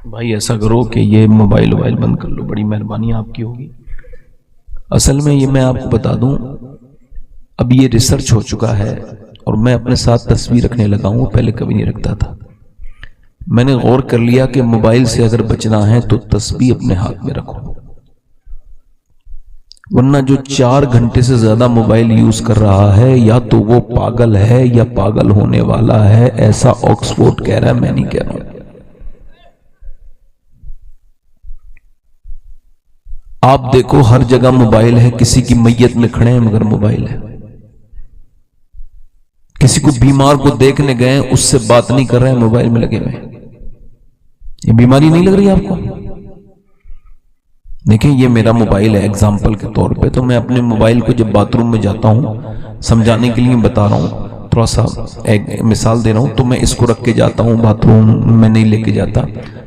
بھائی ایسا کرو کہ یہ موبائل بند کر لو، بڑی مہربانی آپ کی ہوگی۔ اصل میں یہ میں آپ کو بتا دوں، اب یہ ریسرچ ہو چکا ہے اور میں اپنے ساتھ تصویر رکھنے لگا ہوں، پہلے کبھی نہیں رکھتا تھا۔ میں نے غور کر لیا کہ موبائل سے اگر بچنا ہے تو تسبیح اپنے ہاتھ میں رکھو، ورنہ جو 4 گھنٹے سے زیادہ موبائل یوز کر رہا ہے یا تو وہ پاگل ہے یا پاگل ہونے والا ہے، ایسا آکسفورڈ کہہ رہا ہے، میں نہیں کہہ رہا ہوں۔ آپ دیکھو ہر جگہ موبائل ہے، کسی کی میت میں کھڑے ہیں مگر موبائل ہے، کسی کو بیمار کو دیکھنے گئے اس سے بات نہیں کر رہے ہیں، موبائل میں لگے ہوئے۔ یہ بیماری نہیں لگ رہی آپ کو؟ دیکھیں یہ میرا موبائل ہے ایگزامپل کے طور پہ، تو میں اپنے موبائل کو جب باتھ روم میں جاتا ہوں، سمجھانے کے لیے بتا رہا ہوں، تھوڑا سا ایک مثال دے رہا ہوں، تو میں اس کو رکھ کے جاتا ہوں باتھ روم میں، نہیں لے کے جاتا۔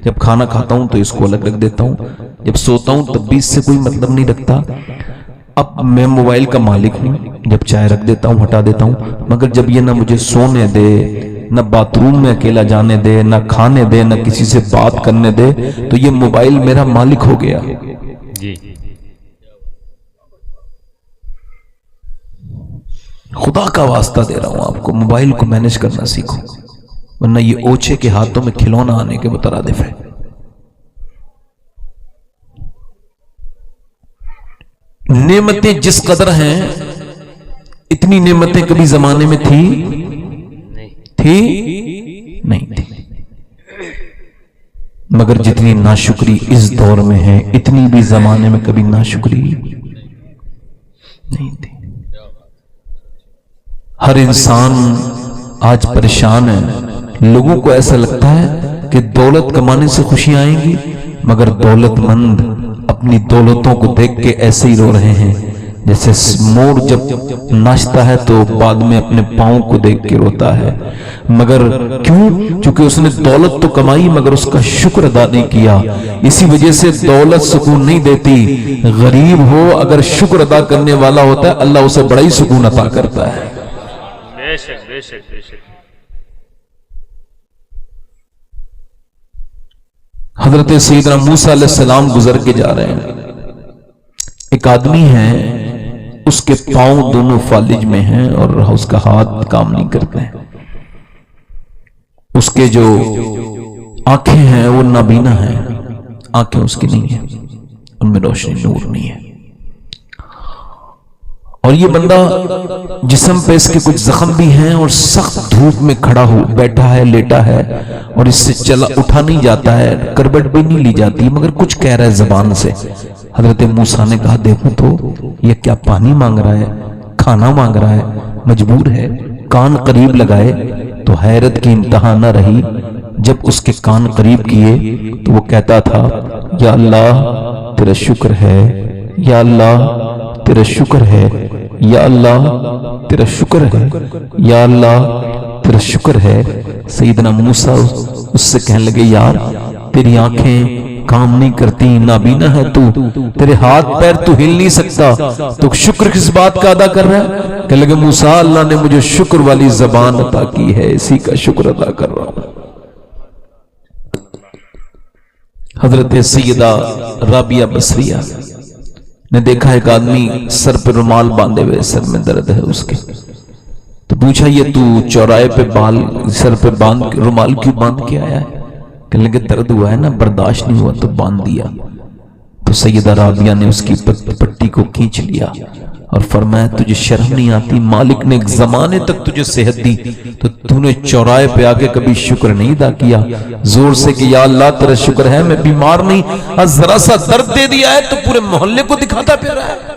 جب کھانا کھاتا ہوں تو اس کو الگ رکھ دیتا ہوں، جب سوتا ہوں تب بھی اس سے کوئی مطلب نہیں رکھتا۔ اب میں موبائل کا مالک ہوں، جب چائے رکھ دیتا ہوں ہٹا دیتا ہوں، مگر جب یہ نہ مجھے سونے دے، نہ باتھ روم میں اکیلا جانے دے، نہ کھانے دے، نہ کسی سے بات کرنے دے، تو یہ موبائل میرا مالک ہو گیا۔ جی خدا کا واسطہ دے رہا ہوں آپ کو، موبائل کو مینج کرنا سیکھو، ورنہ یہ اوچھے کے ہاتھوں میں کھلونا آنے کے مترادف ہے۔ نعمتیں جس قدر ہیں اتنی نعمتیں کبھی زمانے میں تھی نہیں تھی، مگر جتنی ناشکری اس دور میں ہے اتنی بھی زمانے میں کبھی ناشکری نہیں تھی۔ ہر انسان آج پریشان ہے، لوگوں کو ایسا لگتا ہے کہ دولت کمانے سے خوشیاں آئیں گی، مگر دولت مند اپنی دولتوں کو دیکھ کے ایسے ہی رو رہے ہیں جیسے مور جب ناچتا ہے تو بعد میں اپنے پاؤں کو دیکھ کے روتا ہے۔ مگر کیوں؟ چونکہ اس نے دولت تو کمائی مگر اس کا شکر ادا نہیں کیا، اسی وجہ سے دولت سکون نہیں دیتی۔ غریب ہو اگر شکر ادا کرنے والا ہوتا ہے اللہ اسے بڑا ہی سکون عطا کرتا ہے۔ بے شک بے شک بے شک۔ حضرت سیدنا موسیٰ علیہ السلام گزر کے جا رہے ہیں، ایک آدمی ہے اس کے پاؤں دونوں فالج میں ہیں اور اس کا ہاتھ کام نہیں کرتے ہیں، اس کے جو آنکھیں ہیں وہ نابینا ہیں، آنکھیں اس کی نہیں ہیں، ان میں روشنی نور نہیں ہے، اور یہ بندہ جسم پہ اس کے کچھ زخم بھی ہیں اور سخت دھوپ میں کھڑا ہو بیٹھا ہے، لیٹا ہے، اور اس سے چلا اٹھا نہیں جاتا ہے، کربٹ بھی نہیں لی جاتی، مگر کچھ کہہ رہا ہے زبان سے۔ حضرت موسیٰ نے کہا دیکھو تو یہ کیا پانی مانگ رہا ہے، کھانا مانگ رہا ہے، مجبور ہے۔ کان قریب لگائے تو حیرت کی انتہا نہ رہی، جب اس کے کان قریب کیے تو وہ کہتا تھا یا اللہ تیرا شکر ہے، یا اللہ تیرا شکر ہے، یا اللہ تیرا شکر ہے، یا اللہ تیرا شکر ہے۔ سیدنا موسیٰ اس سے کہنے لگے یار تیری آنکھیں کام نہیں کرتی، نابینا ہے تو، تیرے ہاتھ پیر تو ہل نہیں سکتا، تو شکر کس بات کا ادا کر رہا ہے؟ کہنے لگے موسیٰ اللہ نے مجھے شکر والی زبان عطا کی ہے، اسی کا شکر ادا کر رہا ہوں۔ حضرت سیدہ رابعہ بصریہ نے دیکھا ایک آدمی سر پہ رومال باندھے ہوئے، سر میں درد ہے اس کے، تو پوچھا یہ تو چوراہے پہ بال سر پہ باندھ رومال کیوں باندھ کے آیا ہے؟ کہنے لگے درد ہوا ہے نا، برداشت نہیں ہوا تو باندھ دیا۔ تو سیدہ رابعہ نے اس کی پٹی کو کھینچ لیا اور فرمایا تجھے شرم نہیں آتی؟ مالک نے ایک زمانے تک تجھے صحت دی تو نے چوراہے پہ آ کے کبھی شکر نہیں ادا کیا، زور سے کہ یا اللہ تیرا شکر ہے میں بیمار نہیں، اور ذرا سا درد دے دیا ہے تو پورے محلے کو دکھاتا پھر رہا ہے۔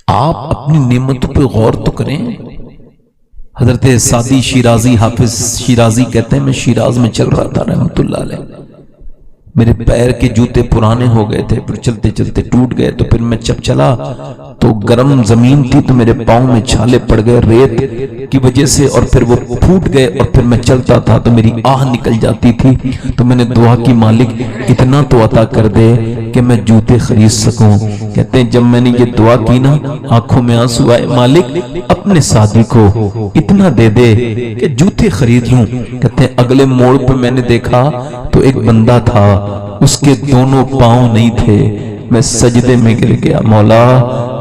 آپ اپنی نعمتوں پہ غور تو کریں۔ حضرت سعدی شیرازی، حافظ شیرازی کہتے ہیں میں شیراز میں چل رہا تھا رحمت اللہ علیہ، میرے پیر کے جوتے پرانے ہو گئے تھے، پھر چلتے چلتے ٹوٹ گئے، تو پھر میں جب چلا تو گرم زمین تھی تو میرے پاؤں میں چھالے پڑ گئے ریت کی وجہ سے، اور پھر وہ پھوٹ گئے، اور پھر میں چلتا تھا تو میری آہ نکل جاتی تھی۔ تو میں نے دعا کی مالک اتنا تو عطا کر دے کہ میں جوتے خرید سکوں۔ کہتے ہیں جب میں نے یہ دعا کی نا آنکھوں میں آنسو آئے، مالک اپنے ساتھی کو اتنا دے دے کہ جوتے خرید لوں۔ کہتے ہیں اگلے موڑ پہ میں نے دیکھا تو ایک بندہ تھا، اس کے دونوں پاؤں نہیں تھے۔ میں سجدے میں گر گیا، مولا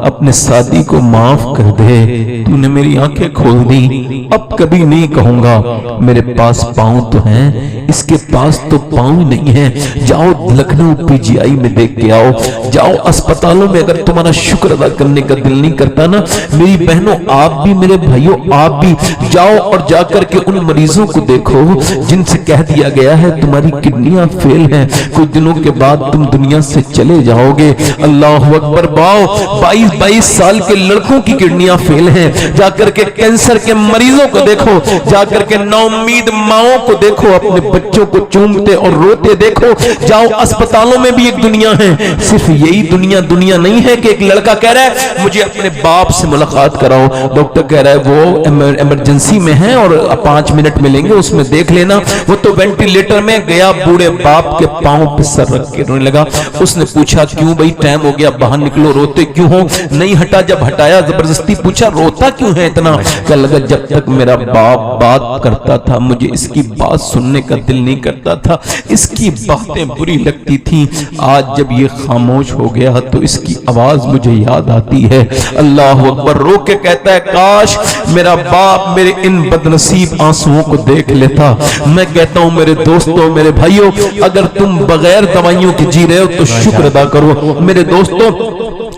اپنے ساتھی کو معاف کر دے، تو نے میری آنکھیں کھول دی، اب کبھی نہیں کہوں گا میرے پاس پاؤں تو ہیں، اس کے پاس تو پاؤں نہیں ہیں۔ جاؤ لکھنؤ پی جی آئی میں دیکھ کے آؤ، جاؤ اسپتالوں میں، اگر تمہارا شکر ادا کرنے کا دل نہیں کرتا نا میری بہنوں آپ بھی، میرے بھائیوں آپ بھی جاؤ اور جا کر کے ان مریضوں کو دیکھو جن سے کہہ دیا گیا ہے تمہاری کڈنیاں فیل ہیں، کچھ دنوں کے بعد تم دنیا سے چلے جاؤ گے۔ اللہ اکبر، باؤ 22 سال کے لڑکوں کی کڈنیاں فیل ہیں، جا کر کے کینسر کے مریضوں کو دیکھو، جا کر کے نا امید ماؤں کو دیکھو، اپنے بچوں کو چومتے اور روتے دیکھو۔ جاؤ اسپتالوں میں بھی ایک دنیا ہے، صرف یہی دنیا نہیں ہے کہ ایک لڑکا کہہ رہا ہے مجھے اپنے باپ سے ملاقات کراؤ، ڈاکٹر کہہ رہا ہے وہ ایمرجنسی میں ہے اور 5 منٹ ملیں گے، اس میں دیکھ لینا۔ وہ تو وینٹیلیٹر میں گیا، بوڑھے باپ کے پاؤں پہ سر رکھ کے رونے لگا۔ اس نے پوچھا کیوں بھائی ٹائم ہو گیا باہر نکلو، روتے کیوں ہو؟ نہیں ہٹا، جب ہٹایا زبردستی پوچھا روتا کیوں ہے اتنا؟ کہ لگا جب تک میرا باپ بات کرتا تھا مجھے اس کی بات سننے کا دل نہیں کرتا تھا، اس کی باتیں بری لگتی تھیں، آج جب یہ خاموش ہو گیا تو اس کی آواز مجھے یاد آتی ہے۔ اللہ اکبر، رو کے کہتا ہے کاش میرا باپ میرے ان بدنصیب آنسوؤں کو دیکھ لیتا۔ میں کہتا ہوں میرے دوستوں میرے بھائیوں، اگر تم بغیر دوائیوں کے جی رہے ہو تو شکر ادا کرو۔ میرے دوستوں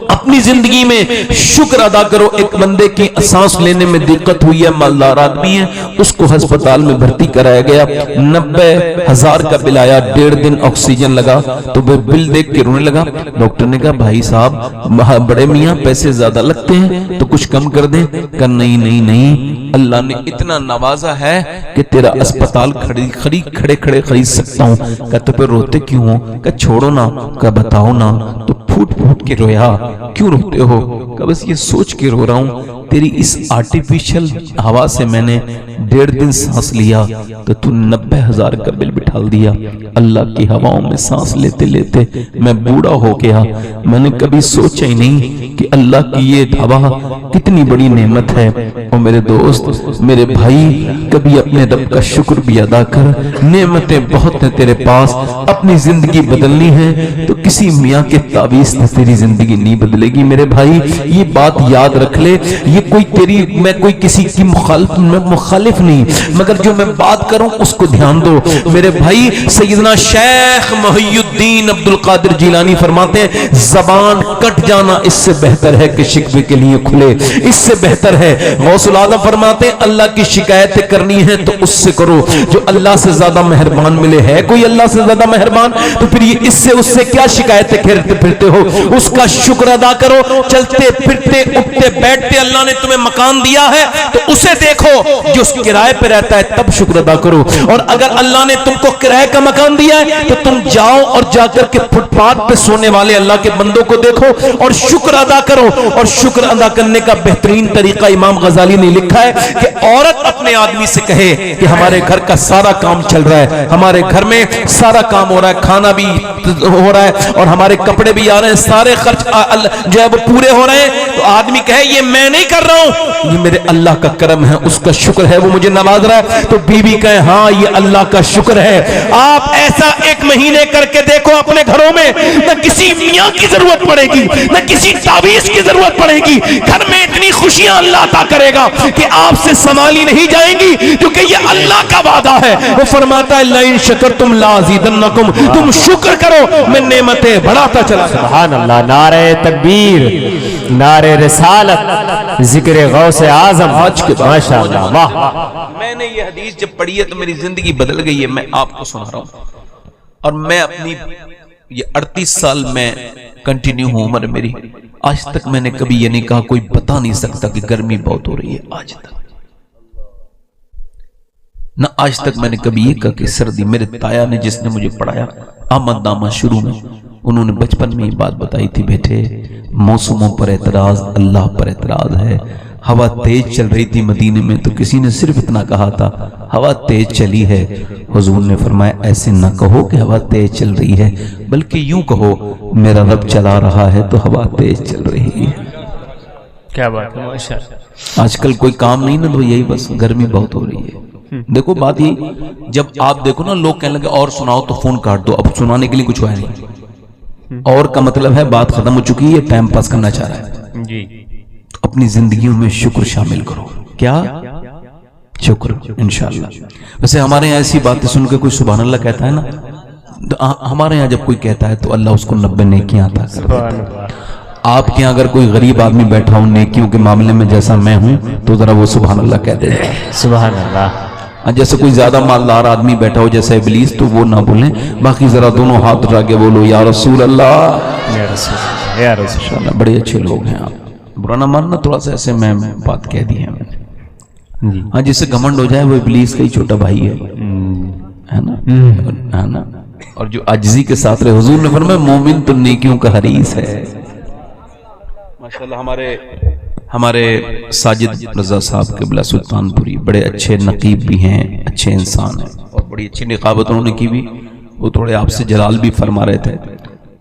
اپنی زندگی میں شکر ادا کرو۔ ایک بندے کی سانس لینے میں دقت ہوئی ہے، مالدار آدمی ہے، اس کو ہسپتال میں بھرتی کرایا گیا، 90,000 کا بل آیا، 1.5 دن آکسیجن لگا، تو وہ بل دیکھ کے رونے لگا۔ ڈاکٹر نے کہا بھائی صاحب بڑے میاں پیسے زیادہ لگتے ہیں تو کچھ کم کر دیں۔ کہا نہیں، اللہ نے اتنا نوازا ہے کہ تیرا اسپتال کھڑے خرید سکتا ہوں۔ کہا تو پھر روتے کیوں ہو؟ کہا چھوڑو نا۔ کہا بتاؤ نا۔ تو پھوٹ کے رویا، کیوں روتے ہو؟ کہ بس یہ سوچ کے رو رہا ہوں تیری اس آرٹیفیشل ہوا سے میں نے 1.5 دن سانس لیا تو 90,000 کا بل بٹھال دیا۔ اللہ کی ہواؤں میں سانس لیتے لیتے میں بوڑھا ہو گیا۔ میں نے کبھی سوچا ہی نہیں کہ اللہ کی یہ ہوا کتنی بڑی نعمت ہے۔ اور میرے دوست میرے بھائی کبھی اپنے رب کا شکر بھی ادا کر، نعمتیں بہت ہیں تیرے پاس، اپنی زندگی بدلنی ہے تو کسی میاں کے تعویذ سے تیری زندگی نہیں بدلے گی۔ میرے بھائی یہ بات یاد رکھ لے، یہ میں کوئی کسی کی مخالف نہیں، مگر جو میں بات کروں اس کو دھیان دو۔ میرے بھائی سیدنا شیخ محی الدین عبد القادر جیلانی فرماتے ہیں زبان کٹ جانا اس سے بہتر ہے کہ شکوے کے لیے کھلے، اس سے بہتر ہے۔ غوث العظم فرماتے ہیں اللہ کی شکایتیں کرنی ہے تو اس سے کرو جو اللہ سے زیادہ مہربان ملے۔ ہے کوئی اللہ سے زیادہ مہربان؟ تو پھر یہ اس سے کیا شکایتیں پھرتے ہو؟ اس کا شکر ادا کرو۔ چلتے پھرتے اٹھتے بیٹھتے اللہ نے تمہیں مکان دیا ہے تو اسے دیکھو، جو اس کرائے پہ رہتا ہے تب شکر ادا کرو۔ اور اگر اللہ نے تم کو کرائے کا مکان دیا ہے تو تم جاؤ اور جا کر کے فٹ پاتھ پہ سونے والے اللہ کے بندوں کو دیکھو اور شکر ادا کرو۔ اور شکر ادا کرنے کا بہترین طریقہ امام غزالی نے لکھا ہے کہ عورت اپنے آدمی سے کہے کہ ہمارے گھر کا سارا کام چل رہا ہے، ہمارے گھر میں سارا کام ہو رہا ہے، کھانا بھی ہو رہا ہے اور ہمارے کپڑے بھی آ رہے ہیں، سارے خرچ جو ہے وہ پورے ہو رہے ہیں، تو آدمی کہے یہ میں نہیں کر رہا ہوں، یہ میرے اللہ کا کرم ہے، اس کا شکر ہے، وہ مجھے نواز رہا ہے۔ تو بیوی کہے ہاں یہ اللہ کا شکر ہے۔ آپ ایسا 1 مہینے کر کے دیکھو اپنے گھروں میں، نہ کسی میاں کی ضرورت پڑے گی، نہ کسی تعویذ کی ضرورت پڑے گی، گھر میں اتنی خوشیاں اللہ عطا کرے گا کہ آپ سے سنبھالی نہیں جائیں گی، کیونکہ یہ اللہ کا وعدہ ہے۔ وہ فرماتا ہے لئن شکرتم لازیدنکم، تم شکر کرو میں نعمتیں بڑھاتا چلا۔ سبحان اللہ، نعرہ تکبیر، نعرہ رسالت، ذکر غوث اعظم، ماشاءاللہ، واہ۔ میں نے یہ حدیث جب پڑھی ہے تو میری زندگی بدل گئی ہے، میں آپ کو سنا رہا ہوں۔ اور میں اپنی یہ 38 سال میں کنٹینیو ہوں عمر میری، آج تک میں نے کبھی یہ نہیں کہا، کوئی بتا نہیں سکتا کہ گرمی بہت ہو رہی ہے، آج تک نہ آج تک میں نے کبھی یہ کہا کہ سردی۔ میرے تایا نے جس نے مجھے پڑھایا احمد نامہ شروع میں انہوں نے بچپن میں یہ بات بتائی تھی، بیٹے موسموں پر اعتراض اللہ پر اعتراض ہے۔ ہوا تیز چل رہی تھی مدینے میں تو کسی نے صرف اتنا کہا تھا ہوا تیز چلی ہے، حضور نے فرمایا ایسے نہ کہو کہ ہوا تیز چل رہی ہے، بلکہ یوں کہو میرا رب چلا رہا ہے تو ہوا تیز چل رہی ہے۔ کیا بات ہے، ماشاءاللہ۔ آج کل کوئی کام نہیں نا تو یہی بس گرمی بہت ہو رہی ہے۔ دیکھو بات یہ، جب آپ دیکھو نا لوگ کہنے لگے اور سناؤ تو فون کاٹ دو، اب سنانے کے لیے کچھ ہے نہیں، اور کا مطلب ہے بات ختم ہو چکی ہے، ٹائم پاس کرنا چاہ رہا ہے۔ جی اپنی زندگیوں میں شکر شامل کرو۔ کیا شکر؟ انشاءاللہ۔ ویسے ہمارے یہاں ایسی باتیں سن کے کوئی سبحان اللہ کہتا ہے نا، ہمارے یہاں جب کوئی کہتا ہے تو اللہ اس کو 90 نیکیاں عطا کر دیتا ہے۔ آپ کے یہاں اگر کوئی غریب آدمی بیٹھا ہوں نیکیوں کے معاملے میں جیسا میں ہوں تو ذرا وہ سبحان اللہ کہہ دے۔ سبحان اللہ۔ جیسے کوئی زیادہ مالدار آدمی بیٹھا ہو جیسے ابلیس تو وہ نہ بولیں، باقی ذرا دونوں ہاتھ اٹھا کے بولو یا رسول اللہ، یا رسول اللہ، یا رسول اللہ۔ انشاءاللہ بڑے اچھے لوگ ہیں آپ، برا نہ ماننا، تھوڑا سا ایسے میں بات کہہ دی ہے میں نے۔ جی ہاں جس سے گھمنڈ ہو جائے وہ ابلیس کا ہی چھوٹا بھائی ہے نا۔ اور جو عاجزی کے ساتھ رہے، حضور نے فرمایا مومن تو نیکیوں کا حریص ہے۔ ماشاءاللہ ہمارے ساجد رضا صاحب قبلہ سلطان پوری بڑے اچھے نقیب بھی ہیں، اچھے انسان ہیں، اور بڑی اچھی نقابت انہوں نے کی بھی، وہ تھوڑے آپ سے جلال بھی فرما رہے تھے،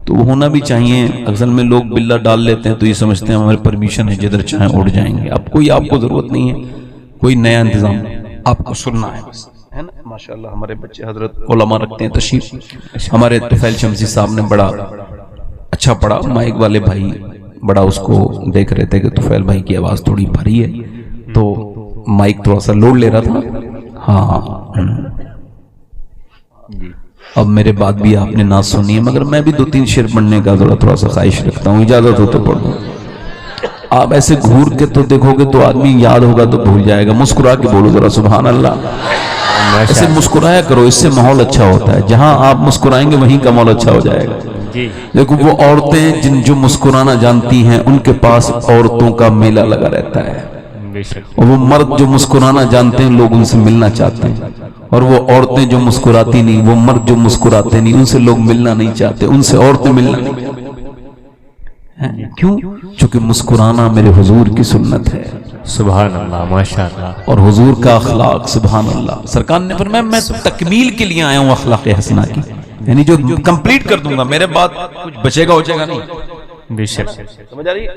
تو وہ ہونا بھی چاہیے۔ اصل میں لوگ بلہ ڈال لیتے ہیں تو یہ سمجھتے ہیں ہمارے پرمیشن ہے جدھر چاہیں اڑ جائیں گے، اب کوئی آپ کو ضرورت نہیں ہے، کوئی نیا انتظام آپ کو سننا ہے بس، ہے نا۔ ماشاءاللہ ہمارے بچے حضرت علماء رکھتے ہیں تشریف، ہمارے طفیل شمسی صاحب نے بڑا اچھا پڑھا، مائک والے بھائی بڑا اس کو دیکھ رہے تھے کہ طفیل بھائی کی آواز تھوڑی بھاری ہے تو مائک تھوڑا سا لوڈ لے رہا تھا۔ ہاں اب میرے بات بھی آپ نے نہ سنی ہے، مگر میں بھی 2-3 شعر پڑھنے کا تھوڑا سا خواہش رکھتا ہوں، اجازت ہو تو پڑھ دوں۔ آپ ایسے گھور کے تو دیکھو گے تو آدمی یاد ہوگا تو بھول جائے گا، مسکرا کے بولو ذرا سبحان اللہ، ایسے مسکرایا کرو، اس سے ماحول اچھا ہوتا ہے، جہاں آپ مسکرائیں گے وہیں کا ماحول اچھا ہو جائے گا۔ دیکھو وہ عورتیں جو مسکرانا جانتی ہیں ان کے پاس عورتوں کا میلہ لگا رہتا ہے، اور وہ مرد جو مسکرانا جانتے ہیں لوگ ان سے ملنا چاہتے ہیں، اور وہ عورتیں جو مسکراتی نہیں، وہ مرد جو مسکراتے نہیں ان سے لوگ ملنا نہیں چاہتے، ان سے عورتیں ملنا نہیں چاہتے۔ کیوں؟ چونکہ مسکرانا میرے حضور کی سنت ہے، سبحان اللہ، ماشاءاللہ، اور حضور کا اخلاق، سبحان اللہ۔ سرکار نے فرمایا میں تکمیل کے لیے آیا ہوں اخلاق حسنہ کی، یعنی جو کمپلیٹ کر دوں گا، میرے بعد کچھ بچے گا ہو جائے گا نہیں، بے شک۔ سمجھ آ رہی ہے؟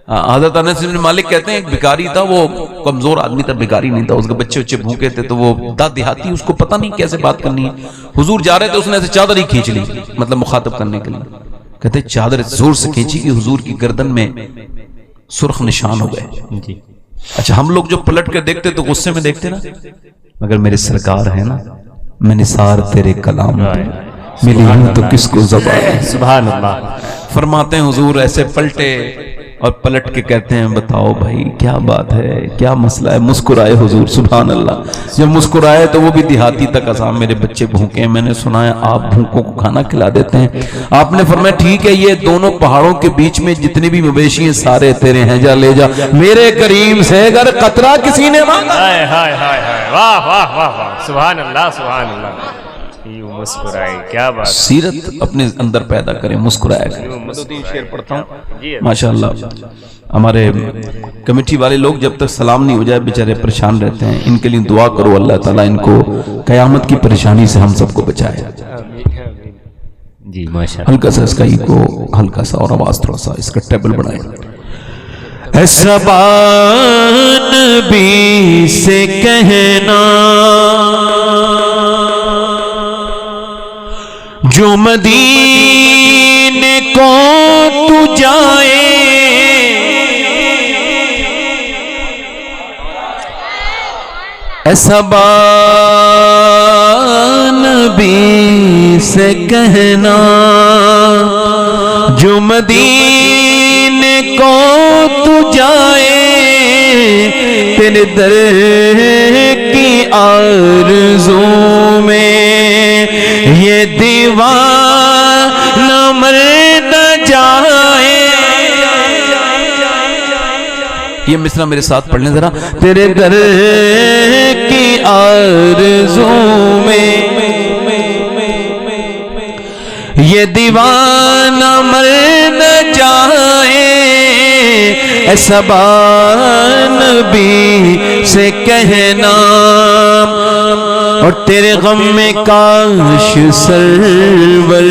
حضرت انس بن مالک کہتے ہیں ایک بھکاری تھا، وہ کمزور آدمی تھا، بھکاری نہیں تھا، اس کے بچے بھوکے تھے، تو وہ دیہاتی، اس کو پتہ نہیں کیسے بات کرنی ہے، حضور جا رہے تھے، اس نے ایسے چادر ہی کھینچ لی، مطلب مخاطب کرنے کے لیے، کہتے چادر زور سے کھینچی کہ حضور کی گردن میں سرخ نشان ہو گئے۔ جی اچھا ہم لوگ جو پلٹ کے دیکھتے تو غصے میں دیکھتے نا، مگر میرے سرکار ہے نا، میں نثار تیرے کلام ملی ہوں تو کس کو زبان، سبحان اللہ۔ فرماتے ہیں حضور ایسے پلٹے اور پلٹ کے کہتے ہیں بتاؤ بھائی کیا بات ہے، کیا مسئلہ ہے؟ مسکرائے حضور، سبحان اللہ۔ جب مسکرائے تو وہ بھی دیہاتی تک آسام، میرے بچے بھوکے ہیں، میں نے سنا ہے آپ بھوکوں کو کھانا کھلا دیتے ہیں۔ آپ نے فرمایا ٹھیک ہے، یہ دونوں پہاڑوں کے بیچ میں جتنے بھی مویشی ہیں سارے تیرے ہیں، جا لے جا، میرے کریم سے اگر قطرہ کسی نے مانگا، ہائے ہائے ہائے ہائے، واہ واہ واہ واہ، سبحان اللہ، سبحان اللہ، یوں مسکرائے، کیا بات، سیرت اپنے اندر پیدا کریں، مسکرایا کریں۔ میں 2-3 شعر پڑھتا ہوں ماشاءاللہ۔ ہمارے کمیٹی والے لوگ جب تک سلام نہیں ہو جائے بیچارے پریشان رہتے ہیں، ان کے لیے دعا کرو اللہ تعالیٰ ان کو قیامت کی پریشانی سے ہم سب کو بچائے۔ جی ماشاءاللہ، ہلکا سا اس کا ایکو، ہلکا سا اور آواز تھوڑا سا اس کا ٹیبل بڑھائیں۔ ایسا بان بھی سے کہنا جو مدینے کو تو جائے، ایسا نبی سے کہنا جو مدینے کو تو جائے، تیرے در کی آرزو میں یہ دیوانہ مر نہ جائے۔ یہ مصرع میرے ساتھ پڑھ لیں ذرا، تیرے در کی آرزو میں یہ دیوانہ مر نہ جائے ایسا نبی سے کہنا اور تیرے غم میں کاش سرور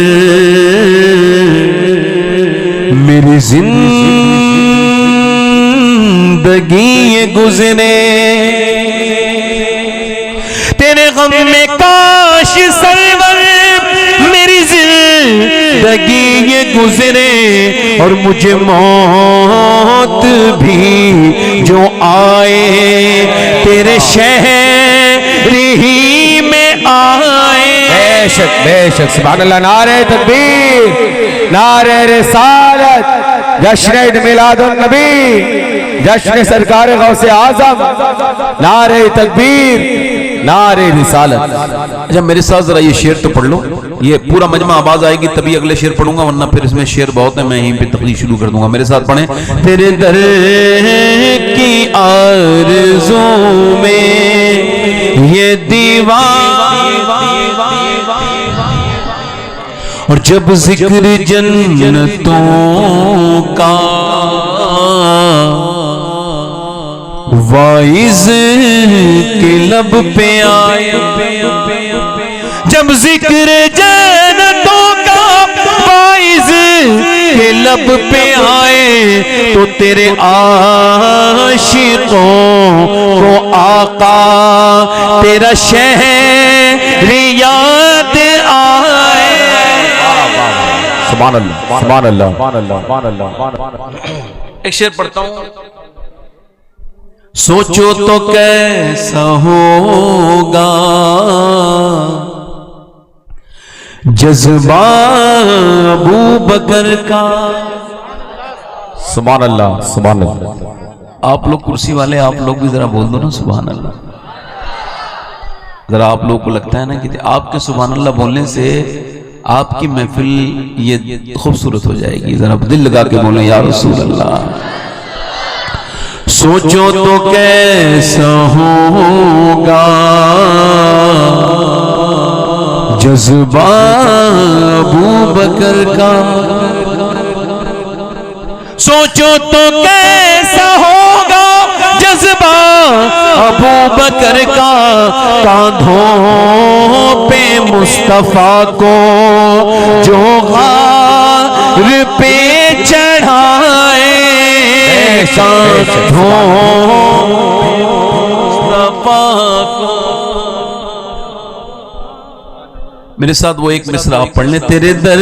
میری زندگی یہ گزرے تیرے غم میں کاش سرور میری زندگی یہ گزرے اور مجھے موت بھی جو آئے تیرے شہر ہی میں آئے. بے شک سبحان اللہ. نعرہ تکبیر، نعرہ رسالت، جشن عید میلاد النبی، جشن سرکار غوث اعظم، نعرہ تکبیر، نعرہ رسالت. اچھا میرے ساتھ ذرا یہ شعر تو پڑھ لو، یہ پورا مجمع آواز آئے گی تبھی اگلے شعر پڑھوں گا، ورنہ پھر اس میں شعر بہت ہے، میں یہیں پہ تقریر شروع کر دوں گا. میرے ساتھ پڑھیں. تیرے در کی آرزو میں یہ دیوان اور جب ذکر جنتوں کا وائز کے لب پہ آئے جب ذکر جنتوں کا وائز کے لب پہ آئے تو تیرے عاشقوں کو آقا تیرا شہر یاد آئے. سبحان اللہ سبحان اللہ سبحان اللہ سبحان اللہ. ایک شعر پڑھتا ہوں. سوچو تو کیسا ہوگا جذبہ ابو بکر کا. سبحان اللہ سبحان اللہ. آپ لوگ کرسی والے آپ لوگ بھی ذرا بول دو نا سبحان اللہ. ذرا آپ لوگ کو لگتا ہے نا کہ آپ کے سبحان اللہ بولنے سے آپ کی محفل یہ خوبصورت ہو جائے گی. ذرا دل لگا کے بولیں یا رسول اللہ. سوچو تو کیسا ہوگا جذبہ ابو بکر کا. سوچو تو کیسا ہوگا جذبہ ابو بکر کا. کاندھوں پہ مصطفیٰ کو جو غار پہ چڑھائے کاندھوں مصطفیٰ کو. میرے ساتھ وہ ایک مصرع آپ پڑھ لیں. تیرے در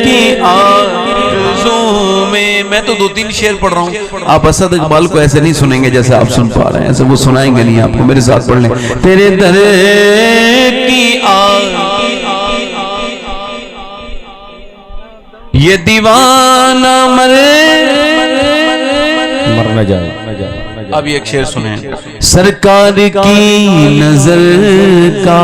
کی آرزو میں تو 2-3 شعر پڑھ رہا ہوں. آپ اسد اقبال کو ایسے نہیں سنیں گے جیسے آپ سن پا رہے ہیں، ایسے وہ سنائیں گے نہیں آپ کو. میرے ساتھ پڑھ لیں. تیرے در کی یہ دیوانہ مر نہ جائے. اب یہ ایک شعر سنیں. سرکار کی نظر کا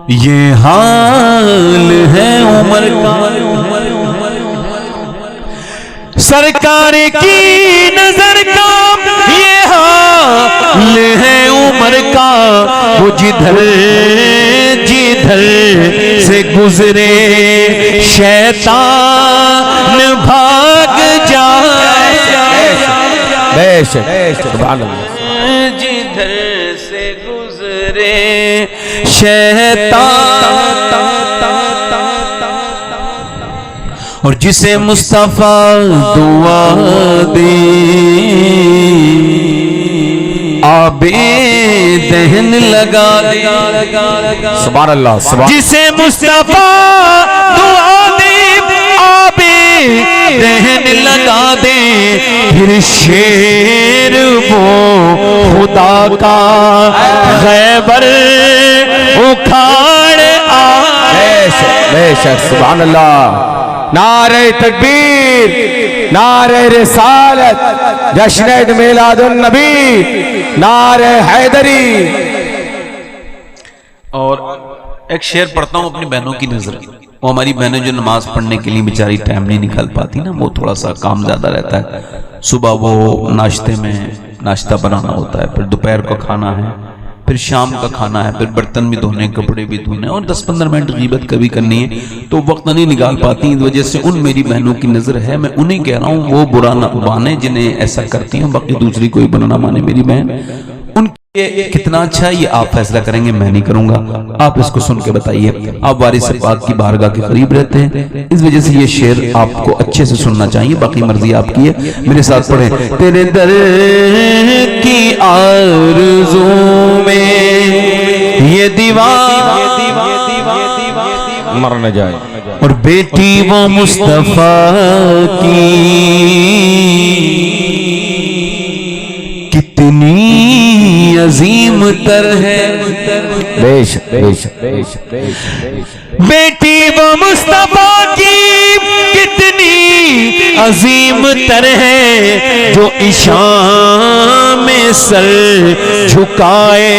یہ حال ہے عمر کا. سرکار کی نظر کا یہ حال ہے عمر کا. وہ جدھر سے گزرے شیطان بھاگ جائے. بے شک سبحان اللہ. جدھر سے گزرے شیطان اور جسے مصطفیٰ دعا دے آبے دہن لگا دے. سبحان اللہ سبحان. جسے مصطفیٰ دعا دے آبے دہن لگا دے پھر شیر وہ خدا کا خیبر اکھاڑ آئے. بے شک سبحان اللہ. نعرہ تکبیر، نعرہ رسالت، جشن عید میلاد النبی، نعرہ حیدری. اور ایک شعر پڑھتا ہوں اپنی بہنوں کی نظر. وہ ہماری بہنیں جو نماز پڑھنے کے لیے بیچاری ٹائم نہیں نکال پاتی نا، وہ تھوڑا سا کام زیادہ رہتا ہے. صبح وہ ناشتے میں ناشتہ بنانا ہوتا ہے، پھر دوپہر کو کھانا ہے، پھر شام کا کھانا ہے، پھر برتن بھی دھونے، کپڑے بھی دھونے، اور 10-15 منٹ غیبت کبھی کرنی ہے تو وقت نہیں نکال پاتی. اس وجہ سے ان میری بہنوں کی نظر ہے، میں انہیں کہہ رہا ہوں وہ برا نہ مانے جنہیں ایسا کرتی ہیں، باقی دوسری کوئی برا نہ مانے. میری بہن ان کے کتنا اچھا ہے یہ آپ فیصلہ کریں گے، میں نہیں کروں گا. آپ اس کو سن کے بتائیے. آپ وارث پاک کی بارگاہ کے قریب رہتے ہیں، اس وجہ سے یہ شعر آپ کو اچھے سے سننا چاہیے، باقی مرضی آپ کی ہے. میرے ساتھ پڑھیں. تیرے در کی آرزو میں یہ دیوان مر نہ جائے، اور بیٹی وہ مصطفیٰ کی کتنی عظیم تر ہے. بے شک بے شک بے شک بیٹی وہ مصطفیٰ کی کتنی عظیم تر ہے، جو عشاء میں سر جھکائے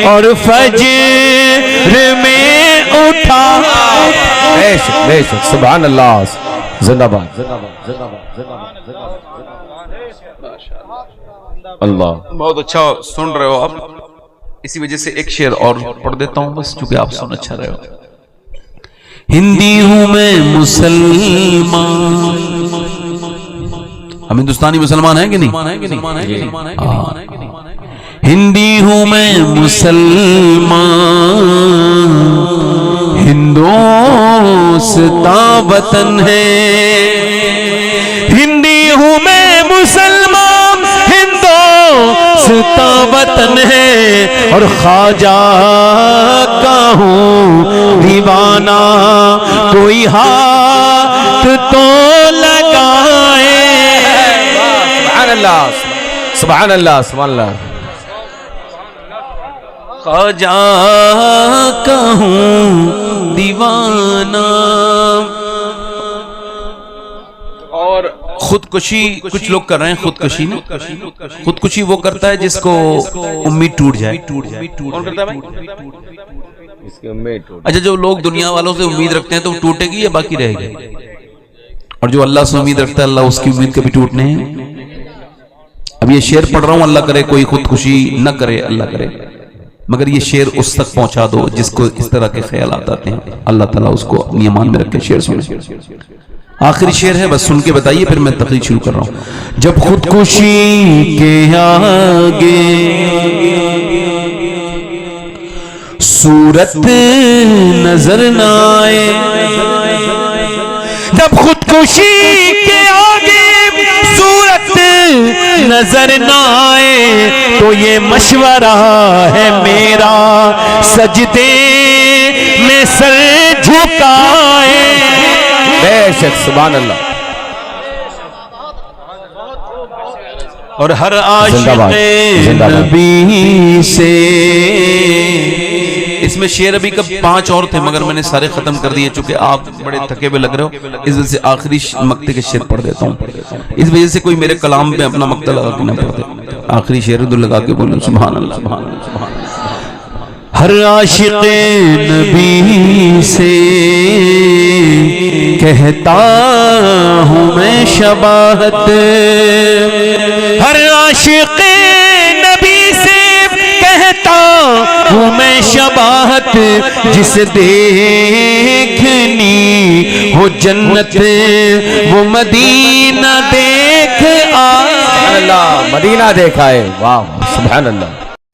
اور فجر میں اٹھا. بے شک بے شک. سبحان اللہ. زندہ باد اللہ. بہت اچھا سن رہے ہو آپ. اسی وجہ سے ایک شعر اور پڑھ دیتا ہوں بس، چونکہ آپ سن اچھا رہے ہو. ہندی ہوں میں مسلمان. ہم ہندوستانی مسلمان ہیں کہ نہیں؟ ہندی ہوں میں مسلمان، ہندوستان وطن ہے. ہندی ہوں میں مسلمان، ہندوستان وطن ہے، اور خواجہ کا ہوں دیوانہ، کوئی ہاتھ تو لگائے. سبحان اللہ سبحان اللہ سبحان اللہ. خواجہ کا ہوں دیوانہ. اور خودکشی کچھ لوگ کر رہے ہیں. خودکشی نہیں، خودکشی وہ کرتا ہے جس کو امید ٹوٹ جائے. کون کرتا ہے بھائی؟ اس کی امید ٹوٹ. اچھا، جو لوگ دنیا والوں سے امید رکھتے ہیں تو وہ ٹوٹے گی یا باقی رہے گی؟ اور جو اللہ سے امید رکھتا ہے اللہ اس کی امید کبھی ٹوٹنے ہیں. اب یہ شعر پڑھ رہا ہوں، اللہ کرے کوئی خودکشی نہ کرے، اللہ کرے، مگر یہ شعر اس تک پہنچا دو جس کو اس طرح کے خیالات آتے ہیں. اللہ تعالیٰ اس کو اپنی امان میں رکھ کے شعر سنے. آخری شعر ہے، بس سن کے بتائیے پھر میں تقریر شروع کر رہا ہوں. جب خودکشی کے آگے صورت نظر نہ آئے، جب خودکشی کے آگے صورت نظر نہ آئے، تو یہ مشورہ ہے میرا سجدے میں سر جھکائے. بے شک. سبحان اللہ. اور ہر عاشق نبی سے. اس میں شعر ابھی کب 5 اور تھے مگر میں نے سارے ختم کر دیے، چونکہ آپ بڑے تھکے ہوئے لگ رہے ہو، اس وجہ سے آخری مقطع کے شعر پڑھ دیتا ہوں. اس وجہ سے کوئی میرے کلام پہ اپنا مقطع لگا کے نہ پڑھتے. آخری شعر تو لگا کے بولیں سبحان اللہ سبحان اللہ سبحان اللہ. ہر عاشق نبی سے کہتا ہوں میں شباہت، ہر عاشق نبی سے کہتا ہوں میں شباہت، جس دیکھنی ہو جنت وہ مدینہ دیکھ آئے. اللہ مدینہ دیکھا ہے. واہ سبحان اللہ.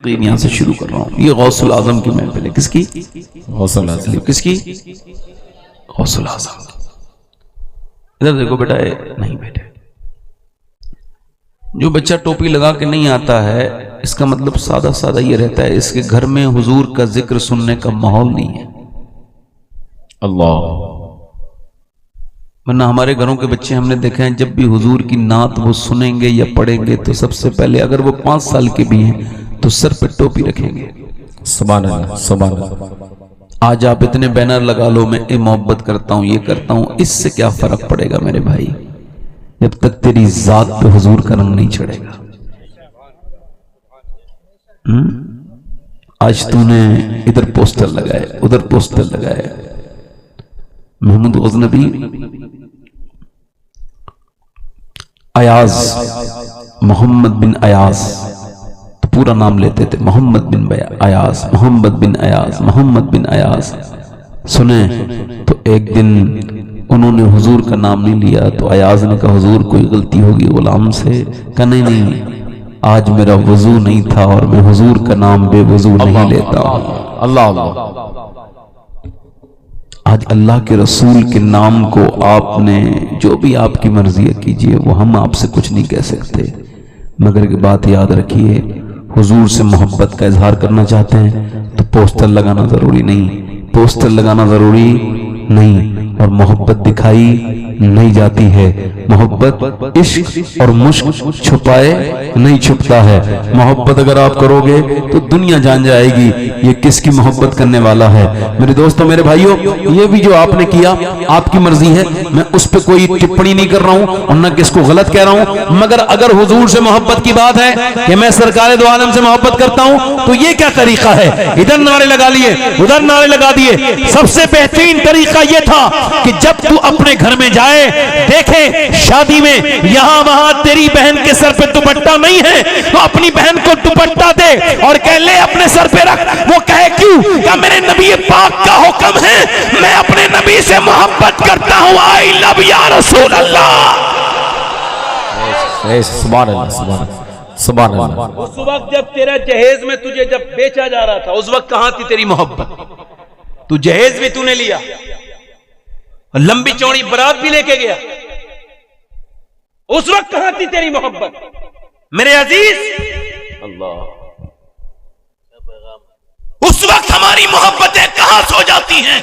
یہاں سے شروع کر رہا ہوں. یہ غوث العظم کی محفل ہے. کس کی؟ غوث العظم. کس کی؟ غوث العظم. ادھر دیکھو بیٹا. نہیں بیٹے، جو بچہ ٹوپی لگا کے نہیں آتا ہے اس کا مطلب سادہ سادہ یہ رہتا ہے اس کے گھر میں حضور کا ذکر سننے کا ماحول نہیں ہے. اللہ. ورنہ ہمارے گھروں کے بچے ہم نے دیکھے ہیں جب بھی حضور کی نعت وہ سنیں گے یا پڑھیں گے تو سب سے پہلے اگر وہ 5 سال کے بھی ہیں تو سر پہ ٹوپی رکھیں گے. سبحان اللہ سبحان اللہ. آج آپ اتنے بینر لگا لو میں محبت کرتا ہوں یہ کرتا ہوں، اس سے کیا فرق پڑے گا میرے بھائی جب تک تیری ذات پہ حضور کا رنگ نہیں چڑھے گا. آج تو نے ادھر پوسٹر لگائے ادھر پوسٹر لگائے. محمود غزنبی ایاز محمد بن ایاز تو پورا نام لیتے تھے، محمد بن ایاز، محمد بن ایاز، محمد بن ایاز. سنیں تو ایک دن انہوں نے حضور کا نام نہیں لیا تو ایاز نے کہا حضور کوئی غلطی ہوگی غلام سے. کہا نہیں آج میرا وضو نہیں تھا اور میں حضور کا نام بے وضو نہیں لیتا ہوں. اللہ اللہ. آج اللہ کے رسول کے نام کو آپ نے جو بھی آپ کی مرضی کیجئے، وہ ہم آپ سے کچھ نہیں کہہ سکتے، مگر ایک بات یاد رکھیے، حضور سے محبت کا اظہار کرنا چاہتے ہیں تو پوسٹر لگانا ضروری نہیں، پوسٹر لگانا ضروری نہیں، اور محبت دکھائی نہیں جاتی ہے. محبت عشق اور مشق چھپائے نہیں چھپتا ہے. محبت اگر آپ کرو گے تو دنیا جان جائے گی یہ کس کی محبت کرنے والا ہے. میرے دوستوں، میرے بھائیوں، یہ بھی جو آپ نے کیا آپ کی مرضی ہے، میں اس پہ کوئی ٹپڑی نہیں کر رہا ہوں اور نہ کس کو غلط کہہ رہا ہوں، مگر اگر حضور سے محبت کی بات ہے کہ میں سرکار دو عالم سے محبت کرتا ہوں تو یہ کیا طریقہ ہے؟ ادھر نعرے لگا لیے ادھر نعرے لگا دیے. سب سے بہترین طریقہ یہ تھا کہ جب تو اپنے گھر میں جائے دیکھے شادی میں یہاں وہاں تیری بہن کے سر پہ دوپٹہ نہیں ہے تو اپنی بہن کو دوپٹہ دے اور کہہ لے اپنے سر پہ رکھ. وہ کہے کیوں؟ کہ میرے نبی پاک کا حکم ہے، میں اپنے نبی سے محبت کرتا ہوں. آئی لو یا رسول اللہ. سبحان اللہ سبحان اللہ سبحان اللہ. اس وقت جب تیرا جہیز میں تجھے جب بیچا جا رہا تھا اس وقت کہاں تھی تیری محبت؟ تو جہیز بھی تو نے لیا، لمبی چوڑی برات بھی لے کے گیا، اس وقت کہاں تھی تیری محبت؟ میرے عزیز، اللہ، اس وقت ہماری محبتیں کہاں سو جاتی ہیں؟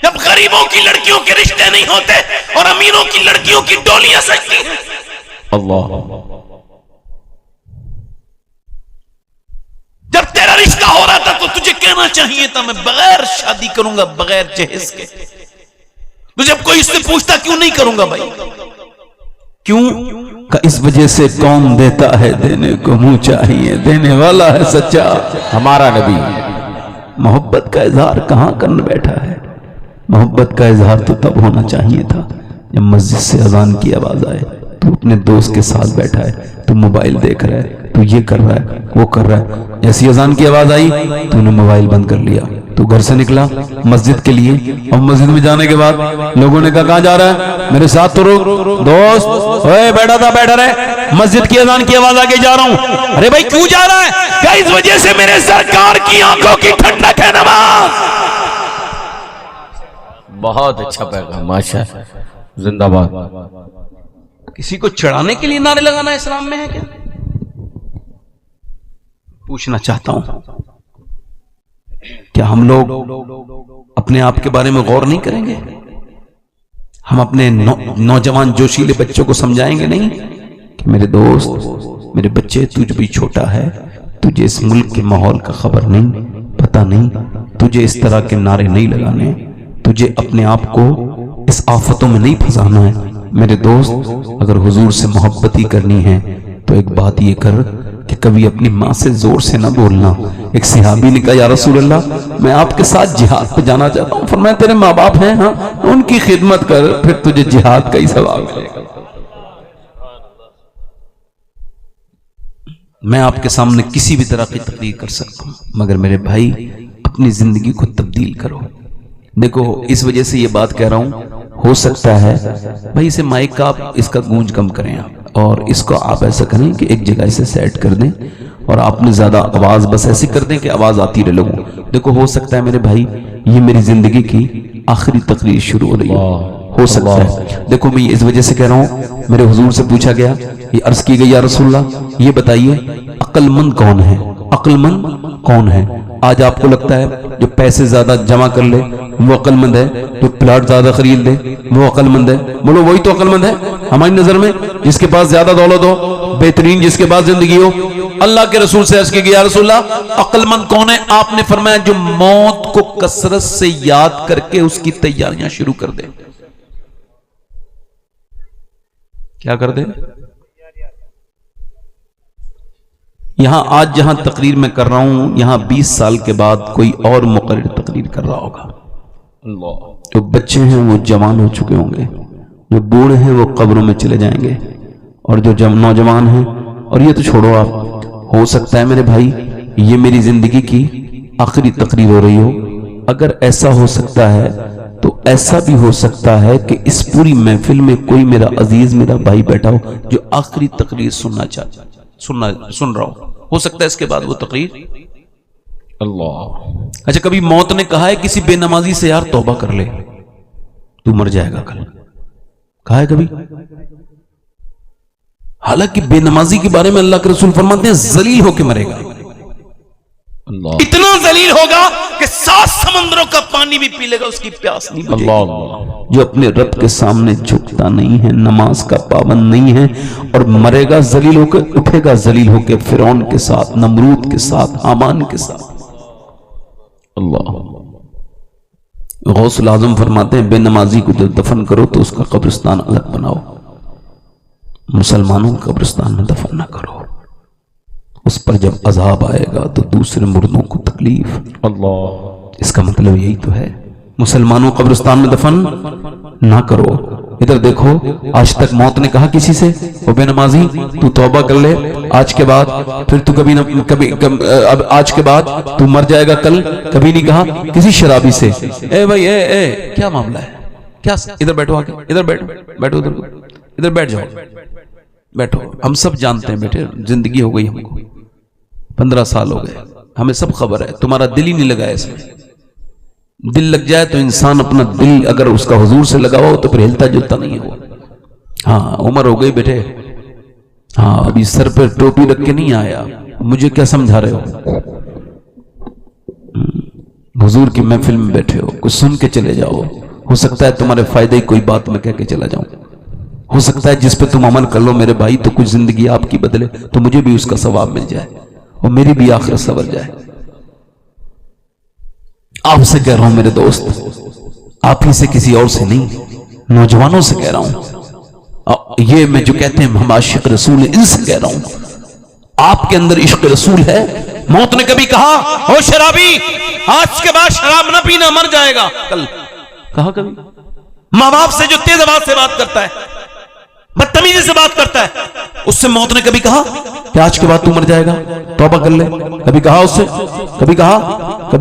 جب غریبوں کی لڑکیوں کے رشتے نہیں ہوتے اور امیروں کی لڑکیوں کی ڈولیاں سجتی ہیں. اللہ. جب تیرا رشتہ ہو رہا تھا تو تجھے کہنا چاہیے تھا میں بغیر شادی کروں گا، بغیر جہیز کے. تو جب کوئی اس سے پوچھتا کیوں نہیں کروں گا بھائی؟ کیوں؟ کہ اس وجہ سے کون دیتا ہے دینے کو منہ چاہیے، دینے والا ہے سچا ہمارا نبی. محبت کا اظہار کہاں کرنے بیٹھا ہے؟ محبت کا اظہار تو تب ہونا چاہیے تھا جب مسجد سے اذان کی آواز آئے، تو اپنے دوست کے ساتھ بیٹھا ہے، تو موبائل دیکھ رہا ہے، تو یہ کر رہا ہے وہ کر رہا ہے. ایسی اذان کی آواز آئی تو انہیں موبائل بند کر لیا، تو گھر سے نکلا مسجد کے لیے، اور مسجد میں جانے کے بعد لوگوں نے کہا کہاں جا رہا ہے؟ میرے ساتھ تو رک دوست، اوے بیٹھا تھا بیٹھا رہے، مسجد کی اذان کی آواز آگے جا رہا ہوں. ارے بھائی کیوں جا رہا ہے؟ کہ اس وجہ سے میرے سرکار کی آنکھوں کی ٹھنڈک ہے نماز. بہت اچھا پیغام، ماشاءاللہ، زندہ باد. کسی کو چڑھانے کے لیے نعرے لگانا اسلام میں ہے کیا؟ پوچھنا چاہتا ہوں، کیا ہم لوگ اپنے آپ کے بارے میں غور نہیں کریں گے؟ ہم اپنے نوجوان جوشیلے بچوں کو سمجھائیں گے نہیں کہ میرے دوست، میرے بچے، تجھ بھی چھوٹا ہے، تجھے اس ملک کے ماحول کا خبر نہیں، پتہ نہیں، تجھے اس طرح کے نعرے نہیں لگانے، تجھے اپنے آپ کو اس آفتوں میں نہیں پھنسانا ہے. میرے دوست، اگر حضور سے محبت ہی کرنی ہے تو ایک بات یہ کر کہ کبھی اپنی ماں سے زور سے نہ بولنا. ایک صحابی نے کہا یا رسول اللہ میں آپ کے ساتھ جہاد پہ جانا چاہتا ہوں. فرمایا تیرے ماں باپ ہیں، ہاں ان کی خدمت کر، پھر تجھے جہاد کا ہی ثواب ملے گا. میں آپ کے سامنے کسی بھی طرح کی تقریر کر سکتا ہوں، مگر میرے بھائی اپنی زندگی کو تبدیل کرو. دیکھو اس وجہ سے یہ بات کہہ رہا ہوں، ہو سکتا ہے بھائی اسے مائک کا آپ اس کا گونج کم کریں آپ، اور اس کو آپ ایسا کریں کہ ایک جگہ سے سیٹ کر دیں اور آپ نے زیادہ آواز بس ایسی کر دیں کہ آواز آتی رہے لوگوں. دیکھو ہو سکتا ہے میرے بھائی یہ میری زندگی کی آخری تقریر شروع ہو رہی ہو سکتا ہے. دیکھو میں اس وجہ سے کہہ رہا ہوں، میرے حضور سے پوچھا گیا، یہ عرض کی گئی یا رسول اللہ یہ بتائیے عقل مند کون ہے؟ عقل مند کون ہے؟ آج آپ کو لگتا ہے جو پیسے زیادہ جمع کر لے وہ عقل مند ہے، جو پلاٹ زیادہ خرید لے وہ عقل مند ہے؟ بولو وہی تو عقل مند ہے ہماری نظر میں، جس کے پاس زیادہ دولت ہو، بہترین جس کے پاس زندگی ہو. اللہ کے رسول سے عرض کی گئی یا رسول اللہ عقل مند کون ہے؟ آپ نے فرمایا جو موت کو کثرت سے یاد کر کے اس کی تیاریاں شروع کر دے. کیا کر دے؟ یہاں آج جہاں تقریر میں کر رہا ہوں یہاں 20 سال کے بعد کوئی اور مقرر تقریر کر رہا ہوگا. جو بچے ہیں وہ جوان ہو چکے ہوں گے، جو بوڑھے ہیں وہ قبروں میں چلے جائیں گے، اور جو نوجوان ہیں، اور یہ تو چھوڑو آپ، ہو سکتا ہے میرے بھائی یہ میری زندگی کی آخری تقریر ہو رہی ہو. اگر ایسا ہو سکتا ہے تو ایسا بھی ہو سکتا ہے کہ اس پوری محفل میں کوئی میرا عزیز میرا بھائی بیٹھا ہو جو آخری تقریر سن رہا ہو سکتا ہے اس کے بعد وہ تقریر. اللہ. اچھا کبھی موت نے کہا ہے کسی بے نمازی سے یار توبہ کر لے تو مر جائے گا کل؟ کہا ہے کبھی؟ حالانکہ بے نمازی کے بارے میں اللہ کے رسول فرماتے ہیں ذلیل ہو کے مرے گا. اللہ. اتنا ذلیل ہوگا کہ 7 سمندروں کا پانی بھی پی لے گا اس کی پیاس نہیں بجھے گی. اللہ. جو اپنے رب کے سامنے جھکتا نہیں ہے نماز کا پابند نہیں ہے اور مرے گا ذلیل ہو کے اٹھے گا ذلیل ہو کے فرعون کے ساتھ نمرود کے ساتھ حامان کے ساتھ. اللہ. غوث الاعظم فرماتے ہیں بے نمازی کو جب دفن کرو تو اس کا قبرستان الگ بناؤ، مسلمانوں کا قبرستان میں دفن نہ کرو. اس پر جب عذاب آئے گا تو دوسرے مردوں کو تکلیف. اللہ. اس کا مطلب یہی تو ہے مسلمانوں قبرستان میں دفن نہ کرو. ادھر دیکھو آج تک موت نے کہا کسی سے وہ بے نمازی تو توبہ کر لے آج کے بعد پھر تو اب آج کے بعد تو مر جائے گا کل؟ کبھی نہیں کہا. کسی شرابی سے اے بھائی اے کیا معاملہ ہے کیا؟ ادھر بیٹھو آ کے ادھر بیٹھو ادھر بیٹھ جاؤ بیٹھو. ہم سب جانتے ہیں بیٹے زندگی ہو گئی ہم کو 15 سال ہو گئے ہمیں سب خبر ہے. تمہارا دل ہی نہیں لگا ہے اس میں. دل لگ جائے تو انسان اپنا دل اگر اس کا حضور سے لگا ہو تو پھر ہلتا جلتا نہیں ہو. ہاں عمر ہو گئی بیٹے. ہاں ابھی سر پہ ٹوپی رکھ کے نہیں آیا. مجھے کیا سمجھا رہے ہو؟ حضور کی محفل میں بیٹھے ہو کچھ سن کے چلے جاؤ. ہو سکتا ہے تمہارے فائدے ہی کوئی بات میں کہہ کے چلا جاؤں. ہو سکتا ہے جس پہ تم عمل کر لو میرے بھائی تو کچھ زندگی آپ کی بدلے تو مجھے بھی اس کا ثواب مل جائے اور میری بھی آخرت سنور جائے. آپ سے کہہ رہا ہوں میرے دوست آپ ہی سے کسی اور سے نہیں نوجوانوں سے کہہ رہا ہوں. یہ میں جو کہتے ہیں ہم عاشق رسول ہیں ان سے کہہ رہا ہوں آپ کے اندر عشق رسول ہے. موت نے کبھی کہا او شرابی آج کے بعد شراب نہ پینا مر جائے گا کل؟ کہا کبھی؟ ماں باپ سے جو تیز آواز سے بات کرتا ہے بدتمیزی سے بات کرتا ہے اس سے موت نے کبھی کہا کہ آج کے بعد تو مر جائے گا توبہ کر لے؟ کبھی کہا اس سے؟ کبھی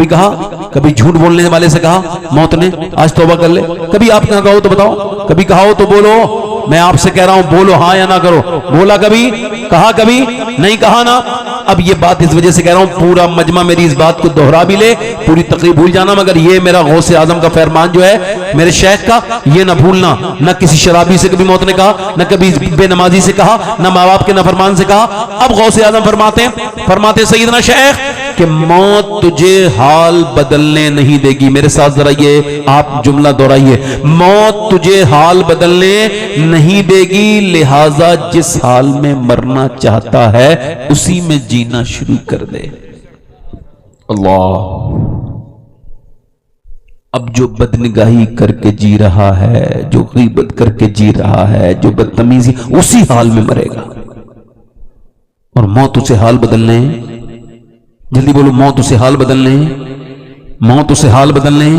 کہا کبھی جھوٹ بولنے والے سے کہا موت نے آج توبہ کر لے؟ کبھی آپ نہ کہو تو بتاؤ. کبھی کہا ہو تو بولو. میں آپ سے کہہ رہا ہوں بولو ہاں یا نہ کرو. بولا کبھی؟ کہا کبھی؟ نہیں کہا نا. اب یہ بات اس وجہ سے کہہ رہا ہوں پورا مجمع میری اس بات کو دہرا بھی لے پوری تقریب بھول جانا مگر یہ میرا غوث اعظم کا فرمان جو ہے میرے شیخ کا یہ نہ بھولنا. نہ کسی شرابی سے کبھی موت نے کہا نہ کبھی بے نمازی سے کہا نہ ماں باپ کے نافرمان سے کہا. اب غوث اعظم فرماتے سیدنا شیخ کہ موت تجھے حال بدلنے نہیں دے گی. میرے ساتھ ذرا یہ آپ جملہ دہرائیے موت تجھے حال بدلنے نہیں دے گی لہذا جس حال میں مرنا چاہتا ہے اسی میں جینا شروع کر دے. اللہ. اب جو بدنگاہی کر کے جی رہا ہے جو غیبت کر کے جی رہا ہے جو بدتمیزی اسی حال میں مرے گا اور موت اسے حال بدلنے جلدی بولو موت اسے حال بدلنے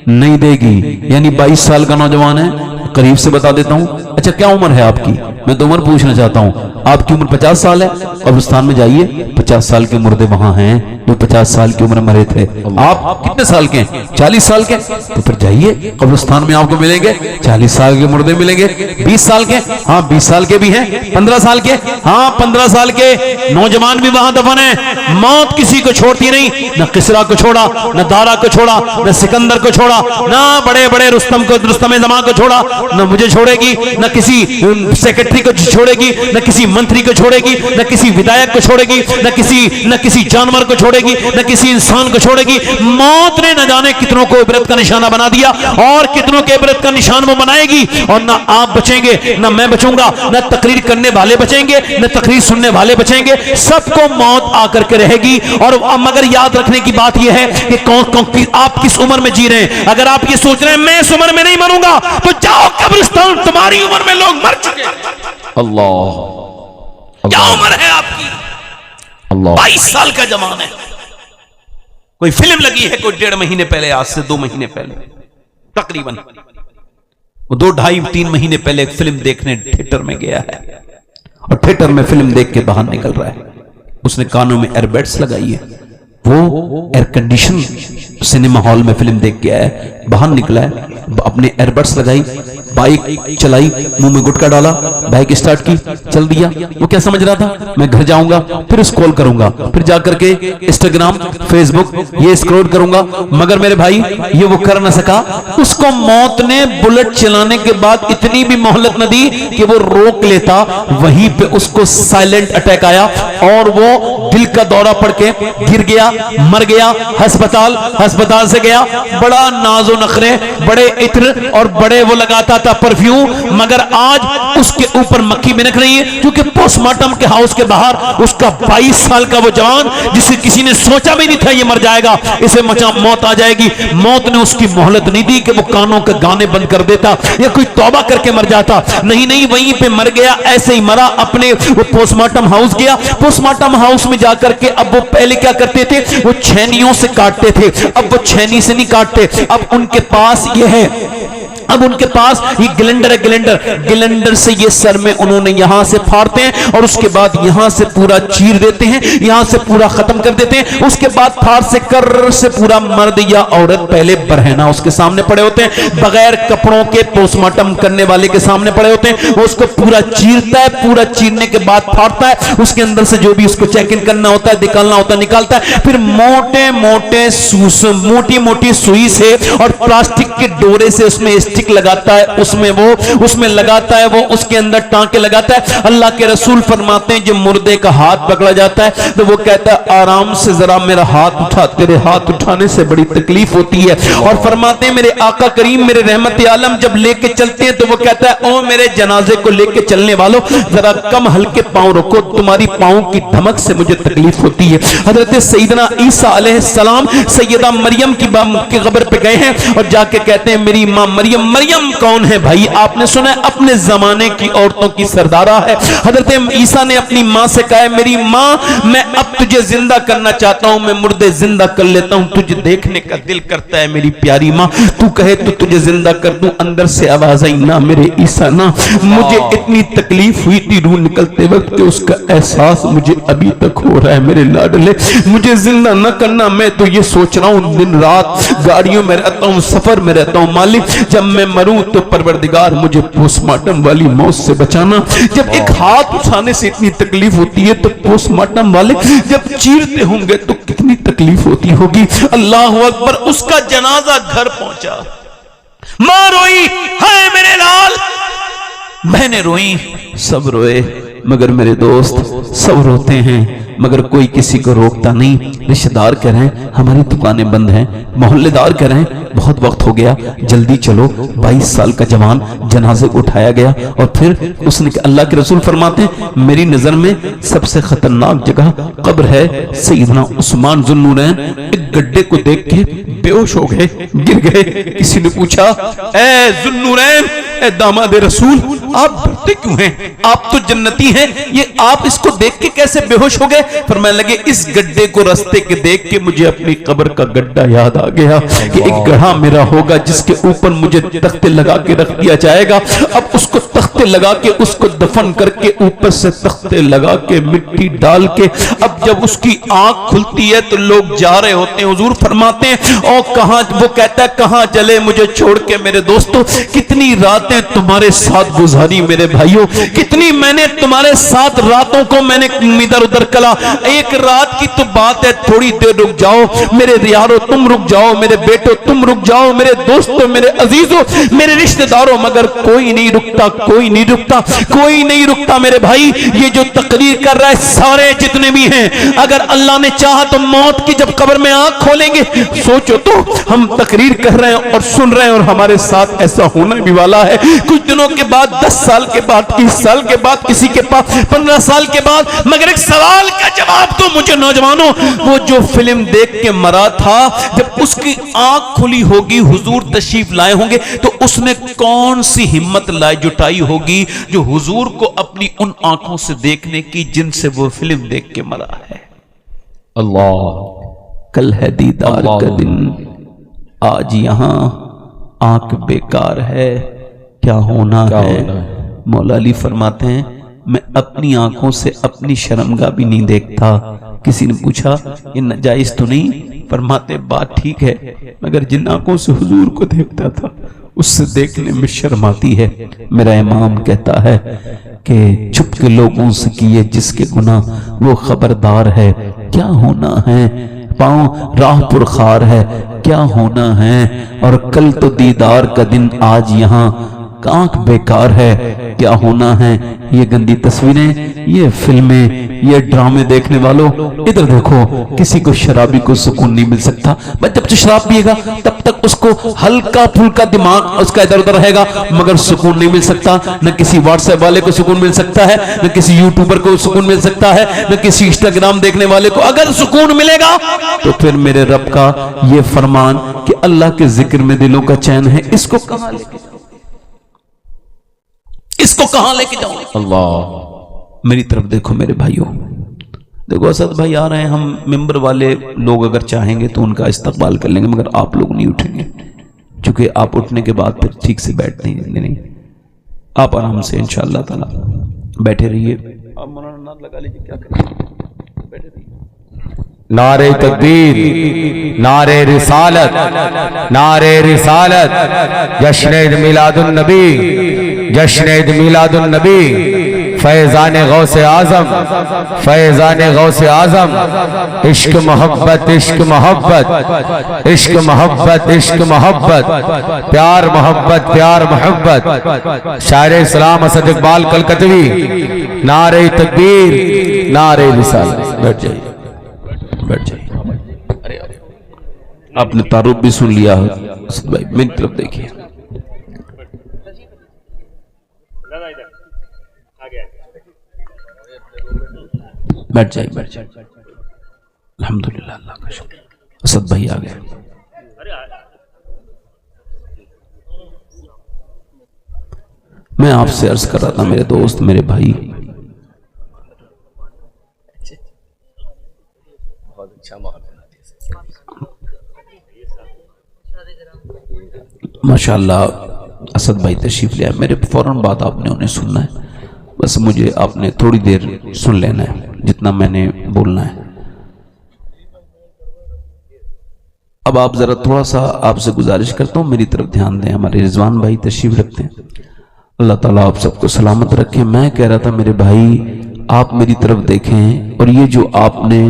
نہیں دے گی. یعنی 22 سال کا نوجوان ہے قریب سے بتا دیتا ہوں. اچھا کیا عمر ہے آپ کی؟ میں تو عمر پوچھنا چاہتا ہوں. آپ کی عمر 50 سال ہے. قبرستان میں جائیے 50 سال کے مردے وہاں ہیں جو 50 سال کی عمر مرے تھے. آپ کتنے سال کے ہیں؟ 40 سال کے. تو پھر جائیے قبرستان میں آپ کو ملیں گے 40 سال کے مردے ملیں گے. 20 سال کے ہاں 20 سال کے بھی ہیں. 15 سال کے ہاں 15 سال کے نوجوان بھی وہاں دفن ہیں. موت کسی کو چھوڑتی نہیں. نہ کسرا کو چھوڑا نہ دارا کو چھوڑا نہ سکندر کو چھوڑا نہ بڑے بڑے رستم زمان کو چھوڑا نہ مجھے چھوڑے گی نہ کسی سیکرٹری کو چھوڑے گی نہ کسی منتری کو چھوڑے گی نہ کسی ودایک کو چھوڑے گی نہ کسی جانور کو چھوڑے گی نہ کسی انسان کو چھوڑے گی. موت نے نہ جانے کتنوں کو عبرت کا نشانہ بنا دیا اور کتنوں کے عبرت کا نشان وہ بنائے گی. اور نہ آپ بچیں گے نہ میں بچوں گا نہ تقریر کرنے والے بچیں گے نہ تقریر سننے والے بچیں گے. سب کو موت آ کر کے رہے گی. اور مگر یاد رکھنے کی بات یہ ہے کہ آپ کس عمر میں جی رہے ہیں. اگر آپ یہ سوچ رہے ہیں میں اس عمر میں نہیں مروں گا تو جاؤ قبرستان تمہاری عمر میں لوگ مر چکے. اللہ. کیا عمر ہے آپ کی؟ اللہ. 22 سال کا جوان ہے. کوئی فلم لگی ہے کوئی 1.5 مہینے پہلے آج سے 2 مہینے پہلے تقریباً 2-2.5-3 مہینے پہلے ایک فلم دیکھنے تھیٹر میں گیا ہے اور تھیٹر میں فلم دیکھ کے باہر نکل رہا ہے. اس نے کانوں میں ایئربڈس لگائی ہے، وہ ایئر کنڈیشن سنیما ہال میں فلم دیکھ کے آیا ہے، باہر نکلا ہے، اپنے ایئربڈس لگائی، بائک چلائی، منہ میں گٹکا ڈالا، بائک اسٹارٹ کی، چل دیا۔ وہ کیا سمجھ رہا تھا؟ میں گھر جاؤں گا، پھر اسکرول کروں گا، پھر جا کر کے انسٹاگرام فیس بک یہ اسکرول کروں گا۔ مگر میرے بھائی یہ وہ کر نہ سکا، اس کو موت نے بلٹ چلانے کے بعد اتنی بھی مہلت نہ دی کہ وہ روک لیتا، وہیں پہ اس کو سائلنٹ اٹیک آیا اور وہ دل کا دورہ پڑ کے گر گیا، مر گیا، ہسپتال سے گیا، بڑا ناز و نخرے، بڑے عطر اور بڑے وہ لگاتا تھا پرفیوم، مگر آج اس کے اوپر مکھی بنک رہی ہے، کیونکہ پوسٹ مارٹم کے ہاؤس کے باہر اس کا 22 سال کا وہ جوان جسے کسی نے سوچا بھی نہیں تھا یہ مر جائے گا، اسے موت آ جائے گی، موت نے اس کی مہلت نہیں دی کہ وہ کانوں کے گانے بند کر دیتا یا کوئی توبہ کر کے مر جاتا، نہیں وہیں پہ مر گیا، ایسے ہی مرا۔ اپنے وہ پوسٹ مارٹم ہاؤس گیا، پوسٹ مارٹم ہاؤس میں جا کر کے اب وہ پہلے کیا کرتے تھے، وہ چھینیوں سے کاٹتے تھے، اب وہ چھینی سے نہیں کاٹتے، اب ان کے پاس یہ ہے، اب ان کے پاس یہ گلنڈر ہے، گلنڈر سے یہ سر میں انہوں نے یہاں سے پھاڑتے ہیں اور اس کے بعد یہاں سے پورا چیر دیتے ہیں، یہاں سے پورا ختم کر دیتے ہیں، اس کے بعد پھاڑ سے کر سے پورا مرد یا عورت پہلے برہنہ اس کے سامنے پڑے ہوتے ہیں، بغیر کپڑوں کے پوسٹ مارٹم کرنے والے کے سامنے پڑے ہوتے ہیں، وہ اس کو پورا چیرتا ہے، پورا چیرنے کے بعد پھاڑتا ہے، اس کے اندر سے جو بھی اس کو چیک ان کرنا ہوتا ہے، نکالنا ہوتا ہے، نکالتا ہے، پھر موٹی سوئی سے اور پلاسٹک کے ڈورے سے اس میں لگاتا ہے، اس میں لگاتا ہے، وہ اس کے اندر ٹانکے لگاتا ہے۔ اللہ کے رسول فرماتے ہیں جب مردے کا ہاتھ پکڑا جاتا ہے تو وہ کہتا ہے آرام سے ذرا میرا ہاتھ اٹھا، تیرے ہاتھ اٹھانے سے بڑی تکلیف ہوتی ہے، اور فرماتے ہیں میرے آقا کریم میرے رحمت عالم جب لے کے چلتے ہیں تو وہ کہتا ہے او میرے جنازے کو لے کے چلنے والوں ذرا کم ہلکے پاؤں رکھو، تمہاری پاؤں کی دھمک سے مجھے تکلیف ہوتی ہے۔ حضرت سیدنا عیسیٰ علیہ السلام سیدہ مریم کی قبر پہ گئے ہیں اور جا کے کہتے ہیں میری ماں مریم کون ہے بھائی؟ آپ نے سنا ہے اپنے زمانے کی عورتوں کی سردارہ ہے۔ حضرت عیسیٰ نے اپنی ماں سے کہا ہے میری ماں میں اب تجھے زندہ کرنا چاہتا ہوں، میں مردے زندہ کر لیتا ہوں، تجھے دیکھنے کا دل کرتا ہے میری پیاری ماں، تو کہے تو تجھے زندہ کر دوں۔ اندر سے آواز آئی نہ میرے عیسیٰ نہ، مجھے اتنی تکلیف ہوئی تھی روح نکلتے وقت کہ اس کا احساس مجھے ابھی تک ہو رہا ہے، میرے لاڈلے مجھے زندہ نہ کرنا، میں تو یہ سوچ رہا ہوں دن رات گاڑیوں میں رہتا ہوں، سفر میں رہتا ہوں، مالک جب میں مروں تو پروردگار مجھے پوسٹ مارٹم والی موت سے بچانا۔ جب ایک ہاتھ اٹھانے سے اتنی تکلیف ہوتی ہے تو پوسٹ مارٹم والے جب چیرتے ہوں گے تو کتنی تکلیف ہوتی ہوگی۔ اللہ اکبر، اس کا جنازہ گھر پہنچا، ماں روئی ہائے میرے لال، بہنیں روئی، سب روئے، مگر میرے دوست سب روتے ہیں مگر کوئی کسی کو روکتا نہیں۔ رشتہ دار کہہ رہے ہیں ہماری دکانیں بند ہیں، محلے دار کہہ رہے ہیں بہت وقت ہو گیا جلدی چلو۔ 22 سال کا جوان جنازے اٹھایا گیا اور پھر اس نے اللہ کے رسول فرماتے ہیں میری نظر میں سب سے خطرناک جگہ قبر ہے سیدنا عثمان ذو النورین۔ ایک گڈھے کو دیکھ کے بے ہوش ہو گئے، گر گئے۔ کسی نے پوچھا اے ذو النورین، اے داماد رسول آپ ڈرتے کیوں ہیں؟ آپ تو جنتی ہیں، یہ آپ اس کو دیکھ کے کیسے بے ہوش ہو گئے؟ فرمانے لگے اس گڈھے کو رستے کے دیکھ کے مجھے اپنی قبر کا گڈھا یاد آ گیا کہ ایک گڑھا میرا ہوگا جس کے اوپر مجھے تختے لگا کے رکھ دیا جائے گا۔ اب اس کو تختے لگا کے اس کو دفن کر کے اوپر سے تختے لگا کے مٹی ڈال کے اب جب اس کی آنکھ کھلتی ہے تو لوگ جا رہے ہوتے ہیں، حضور فرماتے ہیں او کہاں، وہ کہتا ہے کہاں چلے مجھے چھوڑ کے میرے دوستو، کتنی راتیں تمہارے ساتھ گزاری میرے بھائیوں، کتنی میں نے تمہارے ساتھ راتوں کو میں نے ادھر ادھر کلا۔ ایک رات کی تو بات ہے، تھوڑی دیر رک جاؤ میرے یارو، تم رک جاؤ میرے بیٹو، تم رک جاؤ میرے دوستو، میرے عزیزو، میرے رشتہ داروں، مگر کوئی نہیں رکتا، کوئی نہیں رکتا، کوئی نہیں رکتا میرے بھائی۔ یہ جو تقریر کر رہا ہے سارے جتنے بھی ہیں، اگر اللہ نے چاہا تو موت کی جب قبر میں آنکھ کھولیں گے، سوچو تو ہم تقریر کر رہے ہیں اور سن رہے ہیں اور ہمارے ساتھ ایسا ہونا بھی والا ہے۔ کچھ دنوں کے بعد، 10 سال کے بعد، 30 سال کے بعد، کسی کے پاس 15 سال کے بعد، مگر ایک سوال کا جواب دو مجھے نوجوانوں، وہ جو فلم دیکھ کے مرا تھا جب اس کی آنکھ کھلی ہوگی، حضور تشریف لائے ہوں گے تو اس نے کون سی ہمت لائے جٹائی ہوگی جو حضور کو اپنی ان آنکھوں سے دیکھنے کی جن سے وہ فلم دیکھ کے مرا ہے۔ اللہ کل ہے دیدار کا دن، آج یہاں آنکھ بیکار ہے، کیا ہونا ہے۔ مولا علی فرماتے ہیں میں اپنی آنکھوں سے اپنی شرمگاہ بھی نہیں دیکھتا۔ کسی نے پوچھا یہ ناجائز تو نہیں؟ فرماتے بات ٹھیک ہے، مگر جن آنکھوں سے حضور کو دیکھتا تھا اس سے دیکھنے میں شرم آتی ہے۔ میرا امام کہتا ہے کہ چھپ کے لوگوں سے کیے جس کے گناہ وہ خبردار ہے، کیا ہونا ہے پاؤں راہ پر خار ہے، کیا ہونا ہے، اور کل تو دیدار کا دن آج یہاں آنکھ بیکار ہے، کیا ہونا ہے۔ یہ گندی تصویریں، یہ فلمیں، یہ ڈرامے دیکھنے والوں ادھر دیکھو، کسی کو شرابی کو سکون نہیں مل سکتا۔ بس جب شراب پیے گا تب تک اس کو ہلکا پھلکا دماغ اس کا ادھر ادھر رہے گا، مگر سکون نہیں مل سکتا۔ نہ کسی واٹس ایپ والے کو سکون مل سکتا ہے، نہ کسی یوٹیوبر کو سکون مل سکتا ہے، نہ کسی انسٹاگرام دیکھنے والے کو اگر سکون ملے گا تو پھر میرے رب کا یہ فرمان کہ اللہ کے ذکر میں دلوں کا چین ہے، اس کو کہاں لے کے جاؤں، اس کو کہاں لے کے جاؤں؟ اللہ میری طرف دیکھو میرے بھائیوں، دیکھو اسد بھائی آ رہے ہیں، ہم ممبر والے لوگ اگر چاہیں گے تو ان کا استقبال کر لیں گے، مگر آپ لوگ نہیں اٹھیں گے، چونکہ آپ اٹھنے کے بعد پھر ٹھیک سے بیٹھ نہیں۔ آپ آرام سے انشاءاللہ تعالی بیٹھے رہیے۔ آپ مولانا لگا لیجیے، کیا کریں، بیٹھے رہیے۔ نعرہ تکبیر، نعرہ رسالت، نعرہ رسالت، جشن عید میلاد النبی، جشن عید میلاد النبی، فیضان غوث اعظم، فیضان غوث اعظم، عشق محبت، عشق محبت، عشق محبت، عشق محبت، پیار محبت، پیار محبت، شاعر اسلام اسد اقبال کلکتوی، نعرہ تکبیر، نعرہ رسالت۔ بیٹھ جائیے، بیٹھ جائیے۔ آپ نے تعارف بھی سن لیا ہے، اسد بھائی میری طرف دیکھیے۔ بیٹھ جائیے، بیٹھ جائیے۔ الحمدللہ، اللہ کا شکر، اسد بھائی آ گئے۔ میں آپ سے عرض کر رہا تھا میرے دوست، میرے بھائی، ماشاءاللہ اسد بھائی تشریف لیا، میرے فوراً بعد آپ نے انہیں سننا ہے، بس مجھے آپ نے تھوڑی دیر سن لینا ہے جتنا میں نے بولنا ہے۔ اب آپ ذرا تھوڑا سا آپ سے گزارش کرتا ہوں میری طرف دھیان دیں، ہمارے رضوان بھائی تشریف رکھتے ہیں، اللہ تعالیٰ آپ سب کو سلامت رکھیں۔ میں کہہ رہا تھا میرے بھائی آپ میری طرف دیکھیں، اور یہ جو آپ نے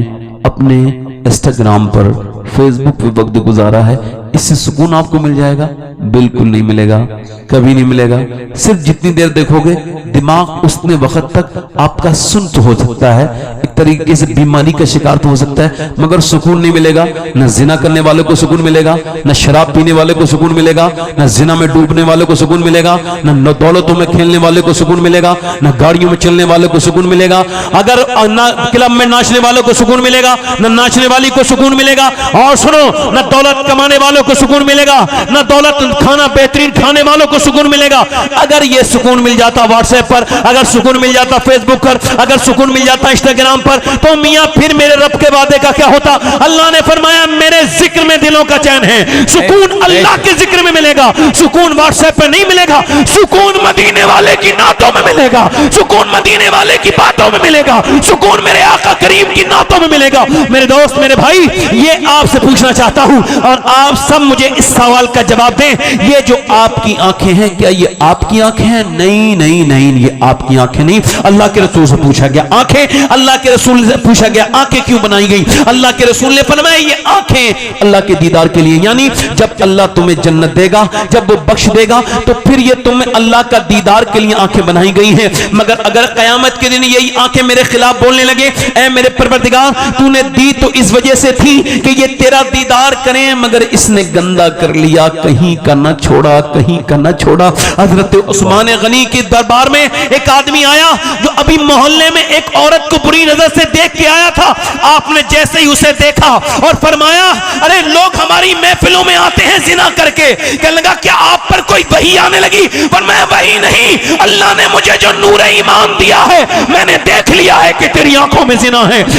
اپنے انسٹاگرام پر فیس بک پہ وقت گزارا ہے، اس سے سکون آپ کو مل جائے گا؟ بالکل نہیں ملے گا، کبھی نہیں ملے گا۔ صرف جتنی دیر دیکھو گے دماغ اتنے وقت تک آپ کا سن تو ہو سکتا ہے، ایک طریقے سے بیماری کا شکار تو ہو سکتا ہے، مگر سکون نہیں ملے گا۔ نہ زنا کرنے والے کو سکون ملے گا، نہ شراب پینے والے کو سکون ملے گا، نہ زنا میں ڈوبنے والے کو سکون ملے گا، نہ دولتوں میں کھیلنے والے کو سکون ملے گا، نہ گاڑیوں میں چلنے والے کو سکون ملے گا، اگر کلب میں ناچنے والوں کو سکون ملے گا، نہ ناچنے والی کو سکون ملے گا، اور سنو نہ دولت کمانے والوں کو سکون ملے گا، نہ دولت کھانا بہترین کھانے والوں کو سکون ملے گا۔ اگر یہ سکون مل جاتا واٹس ایپ پر، اگر سکون مل جاتا فیس بک پر، اگر سکون مل جاتا انسٹاگرام پر، تو میاں پھر میرے رب کے وعدے کا کیا ہوتا؟ اللہ نے فرمایا میرے ذکر میں دلوں کا چین ہے، سکون اللہ کے ذکر میں ملے گا، سکون واٹس ایپ پہ نہیں ملے گا، سکون مدینے والے کی نعتوں میں ملے گا، سکون مدینے والے کی باتوں میں ملے گا، سکون میرے آقا کریم کی نعتوں میں ملے گا۔ میرے دوست، میرے بھائی، یہ آپ سے پوچھنا چاہتا ہوں، اور آپ سب مجھے اس سوال کا جواب دیں، یہ جو آپ کی آنکھیں ہیں کیا یہ آپ کی آنکھیں ہیں؟ نہیں نہیں نہیں، یہ آپ کی آنکھیں نہیں۔ اللہ کے رسول سے پوچھا گیا آنکھیں، اللہ کے رسول سے پوچھا گیا آنکھیں کیوں بنائی گئی؟ اللہ کے رسول نے فرمایا یہ آنکھیں اللہ کے دیدار کے لیے، یعنی جب اللہ تمہیں جنت دے گا، جب وہ بخش دے گا، تو پھر یہ تمہیں اللہ کا دیدار کے لیے آنکھیں بنائی گئی ہیں۔ مگر اگر قیامت کے دن یہی آنکھیں میرے خلاف بولنے لگے، اے میرے پروردگار تو نے دی تو اس وجہ سے تھی کہ یہ تیرا دیدار کریں، مگر اس نے گندا کر لیا، کہیں کا نہ چھوڑا، کہیں کا نہ چھوڑا۔ حضرت عثمان غنی کے دربار میں ایک آدمی آیا جو ابھی محلے میں ایک عورت کو بری نظر سے دیکھ کے آیا تھا۔ آپ نے جیسے ہی اسے دیکھا اور فرمایا ارے لوگ ہماری محفلوں میں آتے ہیں زنا کر کے، کہنے لگا کیا آپ پر کوئی وحی آنے لگی؟ فرمایا وحی نہیں، اللہ نے مجھے جو نور ایمان دیا ہے میں نے دیکھ لیا ہے کہ تیری آنکھوں میں زنا ہے۔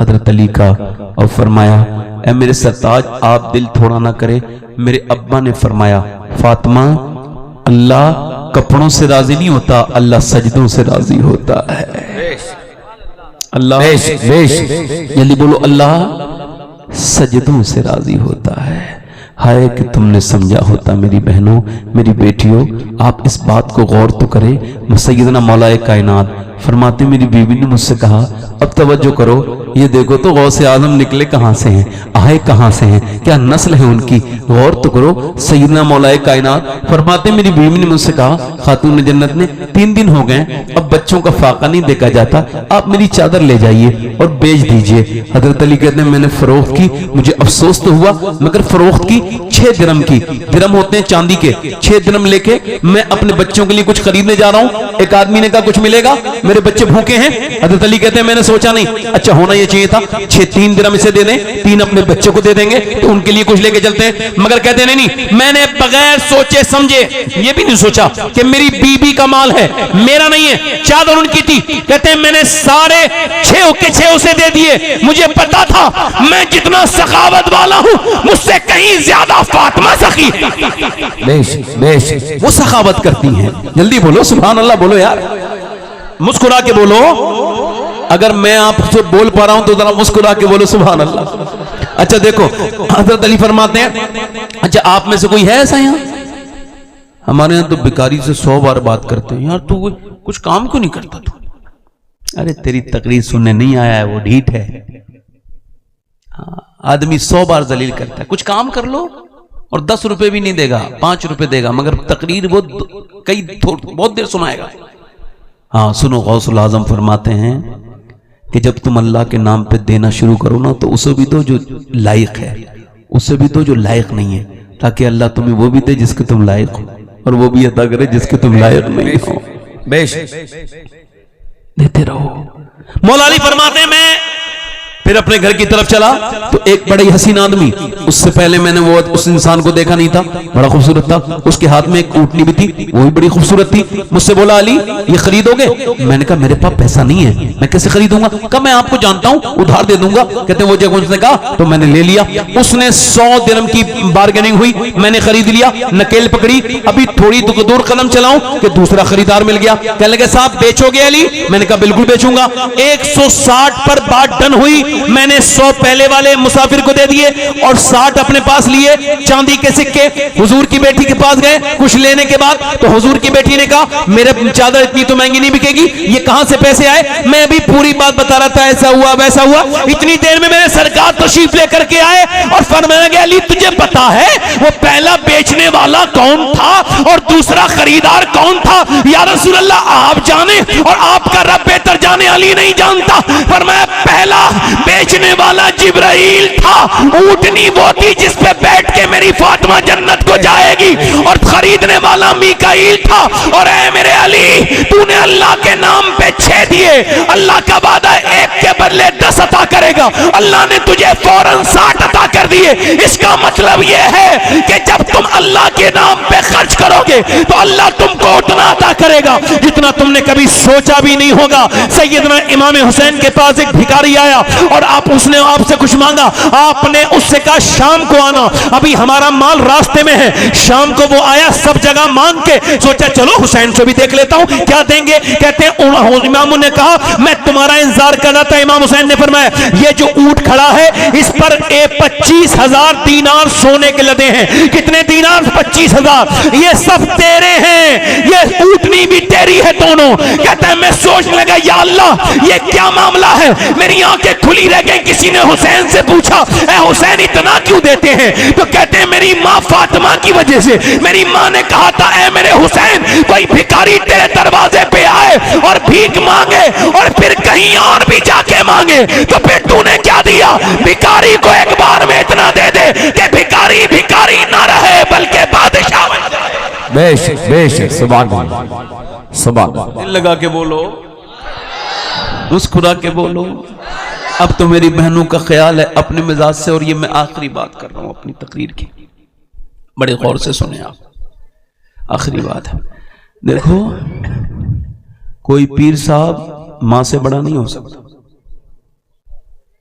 حضرت علی کا اور فرمایا اے میرے سرتاج آپ دل تھوڑا نہ کرے. میرے ابا نے فرمایا فاطمہ اللہ کپڑوں سے راضی نہیں ہوتا, اللہ سجدوں سے راضی ہوتا ہے. اللہ جلدی بولو, اللہ سجدوں سے راضی ہوتا ہے. ہائے کہ تم نے سمجھا ہوتا میری بہنوں, میری بیٹیوں, آپ اس بات کو غور تو کریں. سیدنا مولا کائنات فرماتے میری بیوی نے مجھ سے کہا اب توجہ کرو, یہ دیکھو تو غوث اعظم نکلے کہاں سے ہیں, آئے کہاں سے ہیں, کیا نسل ہے ان کی, غور تو کرو. سیدنا مولا کائنات فرماتے میری بیوی نے مجھ سے کہا خاتون جنت نے 3 دن ہو گئے اب بچوں کا فاقہ نہیں دیکھا جاتا, آپ میری چادر لے جائیے اور بیچ دیجئے. حضرت علی کہتے ہیں میں نے فروخت کی, مجھے افسوس تو ہوا مگر فروخت کی 6 درم کی, درم ہوتے ہیں چاندی کے, 6 درم لے کے میں اپنے بچوں کے لیے کچھ خریدنے جا رہا ہوں. ایک آدمی نے کہا کچھ ملے گا, میرے بچے بھوکے ہیں. حضرت علی کہتے ہیں میں نے سوچا نہیں, اچھا ہونا یہ چاہیے تھا 3 درم اسے دے دیں, 3 اپنے بچوں کو دے دیں گے تو ان کے لیے کچھ لے کے چلتے ہیں. مگر کہتے ہیں نہیں, میں نے بغیر سوچے سمجھے یہ بھی نہیں سوچا کہ میری بیوی کا مال ہے, میرا نہیں ہے, چادر ان کی تھی. کہتے ہیں میں نے سارے 6 کے 6 اسے دے دیے. مجھے پتا تھا میں جتنا سخاوت والا ہوں مجھ سے کہیں زیادہ فاطمہ سخی وہ سخاوت کرتی ہیں. جلدی بولو سبحان اللہ, بولو یار, مسکرا کے بولو. اگر میں آپ سے بول پا رہا ہوں تو ذرا مسکرا کے بولو سبحان اللہ. اچھا دیکھو حضرت علی فرماتے ہیں اچھا آپ میں سے کوئی ہے ایسا یہاں, ہمارے یہاں تو بیکاری سے 100 بار بات کرتے ہیں, یار تو کچھ کام کیوں نہیں کرتا تو. ارے تیری تقریر سننے نہیں آیا ہے, وہ ڈھیٹ ہے. آدمی 100 بار ذلیل کرتا ہے, کچھ کام کر لو اور 10 روپے بھی نہیں دے گا, 5 روپے دے گا, مگر تقریر وہ بہت دیر سنائے گا. ہاں سنو, غوث الاعظم فرماتے ہیں کہ جب تم اللہ کے نام پہ دینا شروع کرو نا تو اسے بھی دو جو لائق ہے, اسے بھی دو جو لائق نہیں ہے, تاکہ اللہ تمہیں وہ بھی دے جس کے تم لائق ہو اور وہ بھی عطا کرے جس کے تم لائق نہیں ہو. دیتے رہو. مولا علی فرماتے ہیں میں پھر اپنے گھر کی طرف چلا تو ایک بڑا ہی حسین آدمی, اس سے پہلے میں نے وہ اس انسان کو دیکھا نہیں تھا, بڑا خوبصورت تھا. اس کے ہاتھ میں ایک اونٹنی بھی تھی, وہ بھی بڑی خوبصورت تھی. مجھ سے بولا علی یہ خریدو گے؟ میں نے کہا میرے پاس پیسہ نہیں ہے, میں کیسے خریدوں گا؟ کہا میں آپ کو جانتا ہوں, ادھار دے دوں گا. کہتے ہیں وہ جگہ اس نے کہا تو میں نے لے لیا. اس نے 100 درم کی بارگیننگ ہوئی, میں نے خرید لیا. نکیل پکڑی, ابھی تھوڑی دور قدم چلاؤں کہ دوسرا خریدار مل گیا. کہنے لگے صاحب بیچو گے علی؟ میں نے کہا بالکل بیچوں گا. 160 پر بات ڈن ہوئی. میں نے 100 پہلے والے مسافر کو دے دیے اور 60 اپنے پاس لیے چاندی کے سکے. حضور کی بیٹی کے پاس گئے کچھ لینے کے بعد تو حضور کی بیٹی نے کہا میرے چادر اتنی تو مہنگی نہیں بکے گی, یہ کہاں سے پیسے آئے؟ میں بھی پوری بات بتا رہا تھا, ایسا ہوا ویسا ہوا. اتنی دیر میں میرے سرکار تشریف لے کر کے آئے اور فرمایا کہ علی تجھے پتا ہے وہ پہلا بیچنے والا کون تھا اور دوسرا خریدار کون تھا؟ یا رسول اللہ آپ جانے اور آپ کا رب بہتر جانے, علی نہیں جانتا. فرمایا پہلا بیچنے والا جبرائیل تھا, اونٹنی وہ تھی جس پہ بیٹھ کے میری فاطمہ جنت کو جائے گی, اور خریدنے والا میکائیل تھا. اور اے میرے علی تو نے اللہ کے نام پہ 6 دیے, اللہ کا وعدہ 1 کے بدلے 10 عطا کرے گا, اللہ نے تجھے فوراً 60 عطا کر دیے. اس کا مطلب یہ ہے کہ جب تم اللہ کے نام پہ خرچ کرو گے تو اللہ تم کو اتنا عطا کرے گا جتنا تم نے کبھی سوچا بھی نہیں ہوگا. سیدنا امام حسین کے پاس ایک بھکاری آیا اور اس نے آپ سے کچھ مانگا, آپ نے اس سے کہا شام کو آنا, ابھی ہمارا مال راستے میں ہے. شام کو وہ آیا, سب جگہ مانگ کے سوچا چلو حسین سے بھی دیکھ لیتا ہوں کیا دیں گے. کہتے ہیں امام نے کہا میں تمہارا انتظار کر رہا تھا. امام حسین نے فرمایا یہ جو اونٹ کھڑا ہے اس پر 25,000 دینار سونے کے لدے ہیں. کتنے دینار؟ 25,000. یہ سب تیرے ہیں, یہ اونٹنی بھی تیری ہے دونوں. کہتا ہے میں سوچنے لگا یا اللہ یہ کیا معاملہ ہے, میری آنکھیں کھلی رہ گئی. کسی نے حسین سے پوچھا اے حسین اتنا کیوں دیتے ہیں؟ تو کہتے ہیں میری ماں فاطمہ کی وجہ سے. میری ماں نے کہا تھا اے میرے حسین کوئی بھکاری تیرے دروازے پہ آئے اور بھیک مانگے اور پھر کہیں اور بھی جا کے مانگے تو پھر تو نے کیا دیا؟ بھکاری کو ایک بار میں اتنا دے دے کہ بھکاری بھکاری نہ رہے بلکہ بادشاہ بن جائے. بے شک سبحان اللہ سبحان اللہ. دل لگا کے بولو, مسکرا کے بولو. اب تو میری بہنوں کا خیال ہے اپنے مزاج سے, اور یہ میں آخری بات کر رہا ہوں اپنی تقریر کی, بڑے غور سے سنیں آپ. آخری بات ہے, دیکھو کوئی پیر صاحب ماں سے بڑا نہیں ہو سکتا.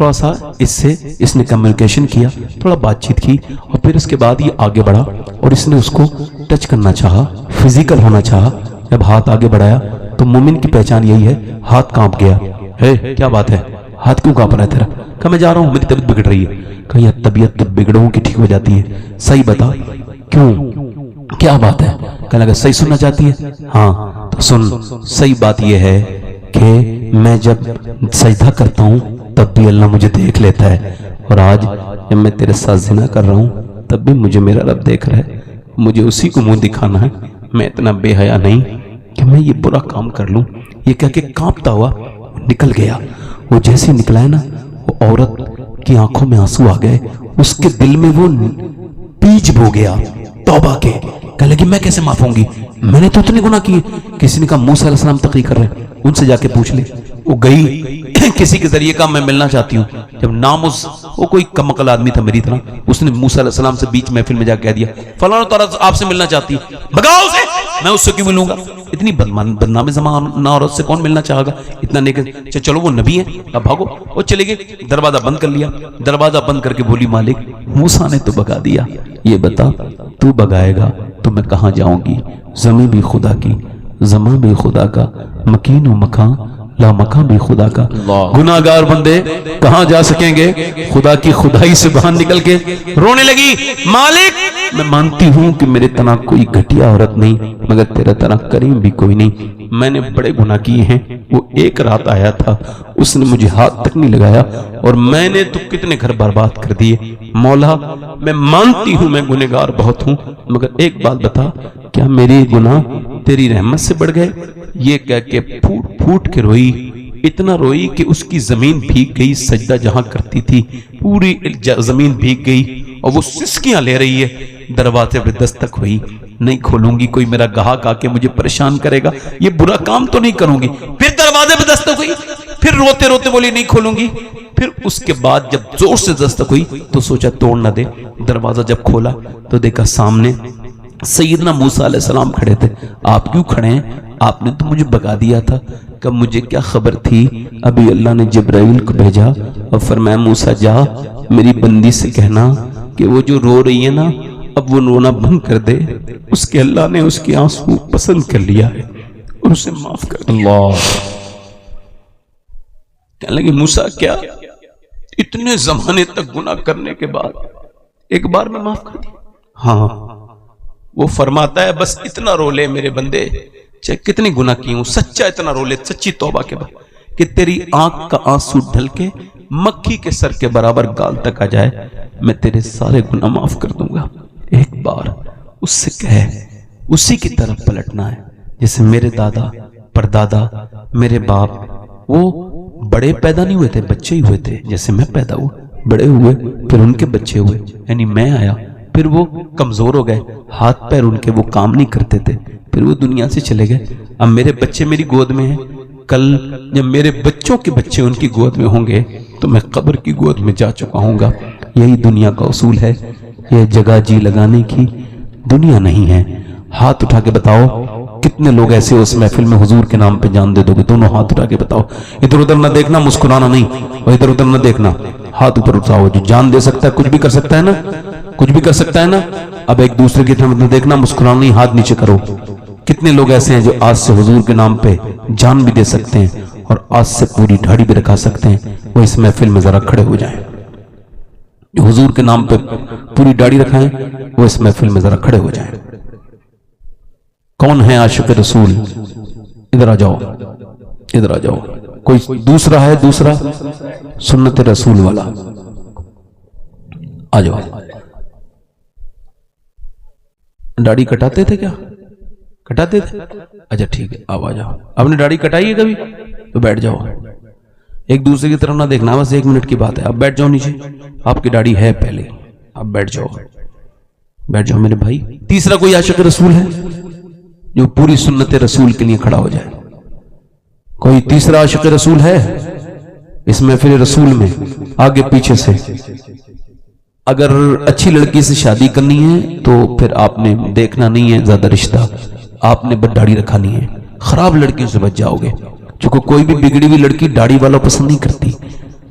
تھوڑا سا اس نے کمیونیکیشن کیا, تھوڑا بات چیت کی, اور پھر اس کے بعد یہ آگے بڑھا اور اس نے اس کو ٹچ کرنا چاہا, فزیکل ہونا چاہا. جب ہاتھ آگے بڑھایا تو مومن کی پہچان یہی ہے, ہاتھ کانپ گیا. کیا بات ہے, ہاتھ کیوں کانپ رہا ہے تیرا؟ کہا میں جا رہا ہوں, میری طبیعت بگڑ رہی ہے. کہا یہ طبیعت تو بگڑوں کی ٹھیک ہو جاتی ہے, صحیح بتا کیوں, کیا بات ہے؟ کہنے لگا صحیح سننا چاہتی ہے؟ ہاں تو سن, صحیح بات یہ ہے کہ میں جب سجدہ کرتا ہوں تب بھی اللہ مجھے دیکھ لیتا ہے, اور آج جب میں تیرے ساتھ زنا کر رہا ہوں تب بھی مجھے میرا رب دیکھ رہا ہے, مجھے اسی کو منہ دکھانا ہے, میں اتنا بے حیا نہیں کہ میں یہ برا کام کر لوں. یہ کہہ کے کانپتا ہوا نکل گیا. وہ جیسے نکلا ہے نا, وہ عورت کی آنکھوں میں آنسو آ گئے, اس کے دل میں وہ بیج بو گیا توبہ کے. کہنے لگی میں کیسے معاف ہوں گی, میں نے تو اتنے گناہ کیے. کسی نے کہا موسیٰ علیہ السلام تقریر کر رہے ہیں, ان سے جا کے پوچھ لے. وہ گئی کسی کے ذریعے کہا میں ملنا چاہتی ہوں. جب ناموس, وہ کوئی کم عقل آدمی تھا میری طرح, اس نے موسیٰ علیہ السلام سے بیچ محفل میں جا کے کہہ دیا فلاں تعالیٰ آپ سے ملنا چاہتی ہے, بھگاؤ اسے, میں اس سے کیوں ملوں گا؟ اتنی بدنام زمانہ عورت سے کون ملنا چاہے گا, اتنا نیک. چلو وہ نبی ہے, اب بھاگو. وہ چلے گئے, دروازہ بند کر لیا. دروازہ بند کر کے بولی مالک موسیٰ نے تو بھگا دیا, یہ بتا تو بھگائے گا تو میں کہاں جاؤں گی؟ زمین بھی خدا کی, زمان بھی خدا کا, مکین و مکان لا مکان بھی خدا کا. گناہگار بندے کہاں جا سکیں گے؟ خدا کی خدائی سے باہر نکل کے رونے لگی, مالک میں مانتی ہوں کہ میرے طرح کوئی گھٹیا عورت نہیں, مگر تیرا طرح کریم بھی کوئی نہیں. میں نے بڑے گناہ کیے ہیں. وہ ایک رات آیا تھا, اس نے مجھے ہاتھ تک نہیں لگایا, اور میں نے تو کتنے گھر برباد کر دیے. مولا میں مانتی ہوں میں گنہگار بہت ہوں, مگر ایک بات بتا, کیا میرے گناہ تیری رحمت سے بڑھ گئے؟ یہ کہہ کے پھوٹ پھوٹ کے روئی, اتنا روئی کہ اس کی زمین بھیگ گئی. سجدہ جہاں کرتی تھی پوری زمین بھیگ گئی, اور وہ سسکیاں لے رہی ہے. دروازے پہ دستک ہوئی, نہیں کھولوں گی, کوئی میرا گاہک آ کے مجھے پریشان کرے گا, یہ برا کام تو نہیں کروں گی. پھر دروازے پہ دستک ہوئی, پھر روتے روتے بولی نہیں کھولوں گی. پھر اس کے بعد جب زور سے دستک ہوئی تو سوچا توڑ نہ دے. دروازہ جب کھولا تو دیکھا سامنے سیدنا موسیٰ علیہ السلام کھڑے تھے. آپ کیوں کھڑے ہیں؟ آپ نے تو مجھے بگا دیا تھا. کہ مجھے کیا خبر تھی, ابھی اللہ نے جبرائیل کو بھیجا اور فرمایا موسیٰ جا میری بندی سے کہنا کہ وہ جو رو رہی ہے نا اب وہ رونا بند کر دے, اس کے اللہ نے اس کے آنسو پسند کر لیا ہے اور اسے معاف کر دیا. کہنے لگے موسیٰ کیا اتنے زمانے تک گناہ کرنے کے بعد ایک بار میں معاف کر دیا؟ ہاں. وہ فرماتا ہے بس اتنا رو لے میرے بندے, چاہے کتنے گناہ کی ہوں, سچا اتنا رو لے سچی توبہ کے بعد کہ تیری آنکھ کا آنسو ڈھل کے مکھی کے سر کے برابر گال تک آ جائے, میں تیرے سارے گناہ معاف کر دوں گا. ایک بار اس سے کہے, اسی کی طرف پلٹنا ہے جیسے میرے دادا پردادا میرے باپ وہ بڑے پیدا نہیں ہوئے تھے, بچے ہی ہوئے تھے. جیسے میں پیدا ہوا, بڑے ہوئے, پھر ان کے بچے ہوئے, یعنی میں آیا, پھر وہ کمزور ہو گئے, ہاتھ پیر ان کے وہ کام نہیں کرتے تھے, پھر وہ دنیا سے چلے گئے. اب میرے بچے میری گود میں ہیں, کل جب میرے بچوں کے بچے ان کی گود میں ہوں گے تو میں قبر کی گود میں جا چکا ہوں گا. یہی دنیا کا اصول ہے, یہ جگہ جی لگانے کی دنیا نہیں ہے. ہاتھ اٹھا کے بتاؤ کتنے لوگ ایسے اس محفل میں حضور کے نام پہ جان دے دو گے؟ دونوں ہاتھ اٹھا کے بتاؤ. ادھر ادھر نہ دیکھنا, مسکرانا نہیں, اور ادھر ادھر نہ دیکھنا, ہاتھ اوپر اٹھاؤ. جو جان دے سکتا ہے کچھ بھی کر سکتا ہے نا, کچھ بھی کر سکتا ہے نا. اب ایک دوسرے کی طرف نہ دیکھنا, مسکرانا نہیں, ہاتھ نیچے کرو. کتنے لوگ ایسے ہیں جو آج سے حضور کے نام پہ جان بھی دے سکتے ہیں اور آج سے پوری دھاڑی بھی رکھا سکتے ہیں؟ وہ اس محفل میں ذرا کھڑے ہو جائیں. جو حضور کے نام پہ پوری داڑھی رکھائیں وہ اس محفل میں ذرا کھڑے ہو جائیں. کون ہے عاشق رسول؟ ادھر آ جاؤ, ادھر آ جاؤ. کوئی دوسرا ہے, دوسرا سنت رسول والا, آ جاؤ. داڑھی کٹاتے تھے کیا؟ کٹاتے تھے؟ اچھا ٹھیک ہے, اب آ جاؤ. آپ نے داڑھی کٹائی ہے کبھی؟ تو بیٹھ جاؤ. ایک دوسرے کی طرف نہ دیکھنا, بس 1 منٹ کی بات ہے. اب بیٹھ جاؤ نیچے, آپ کی داڑھی ہے پہلے, اب بیٹھ جاؤ, بیٹھ جاؤ میرے بھائی. تیسرا کوئی عاشق رسول ہے جو پوری سنت رسول کے لیے کھڑا ہو جائے؟ کوئی تیسرا عاشق رسول ہے اس محفل رسول میں؟ آگے پیچھے سے. اگر اچھی لڑکی سے شادی کرنی ہے تو پھر آپ نے دیکھنا نہیں ہے زیادہ رشتہ, آپ نے بس داڑھی رکھانی ہے. خراب لڑکیوں سے بچ جاؤ گے, چونکہ کوئی بھی بگڑی ہوئی لڑکی داڑھی والا پسند نہیں کرتی.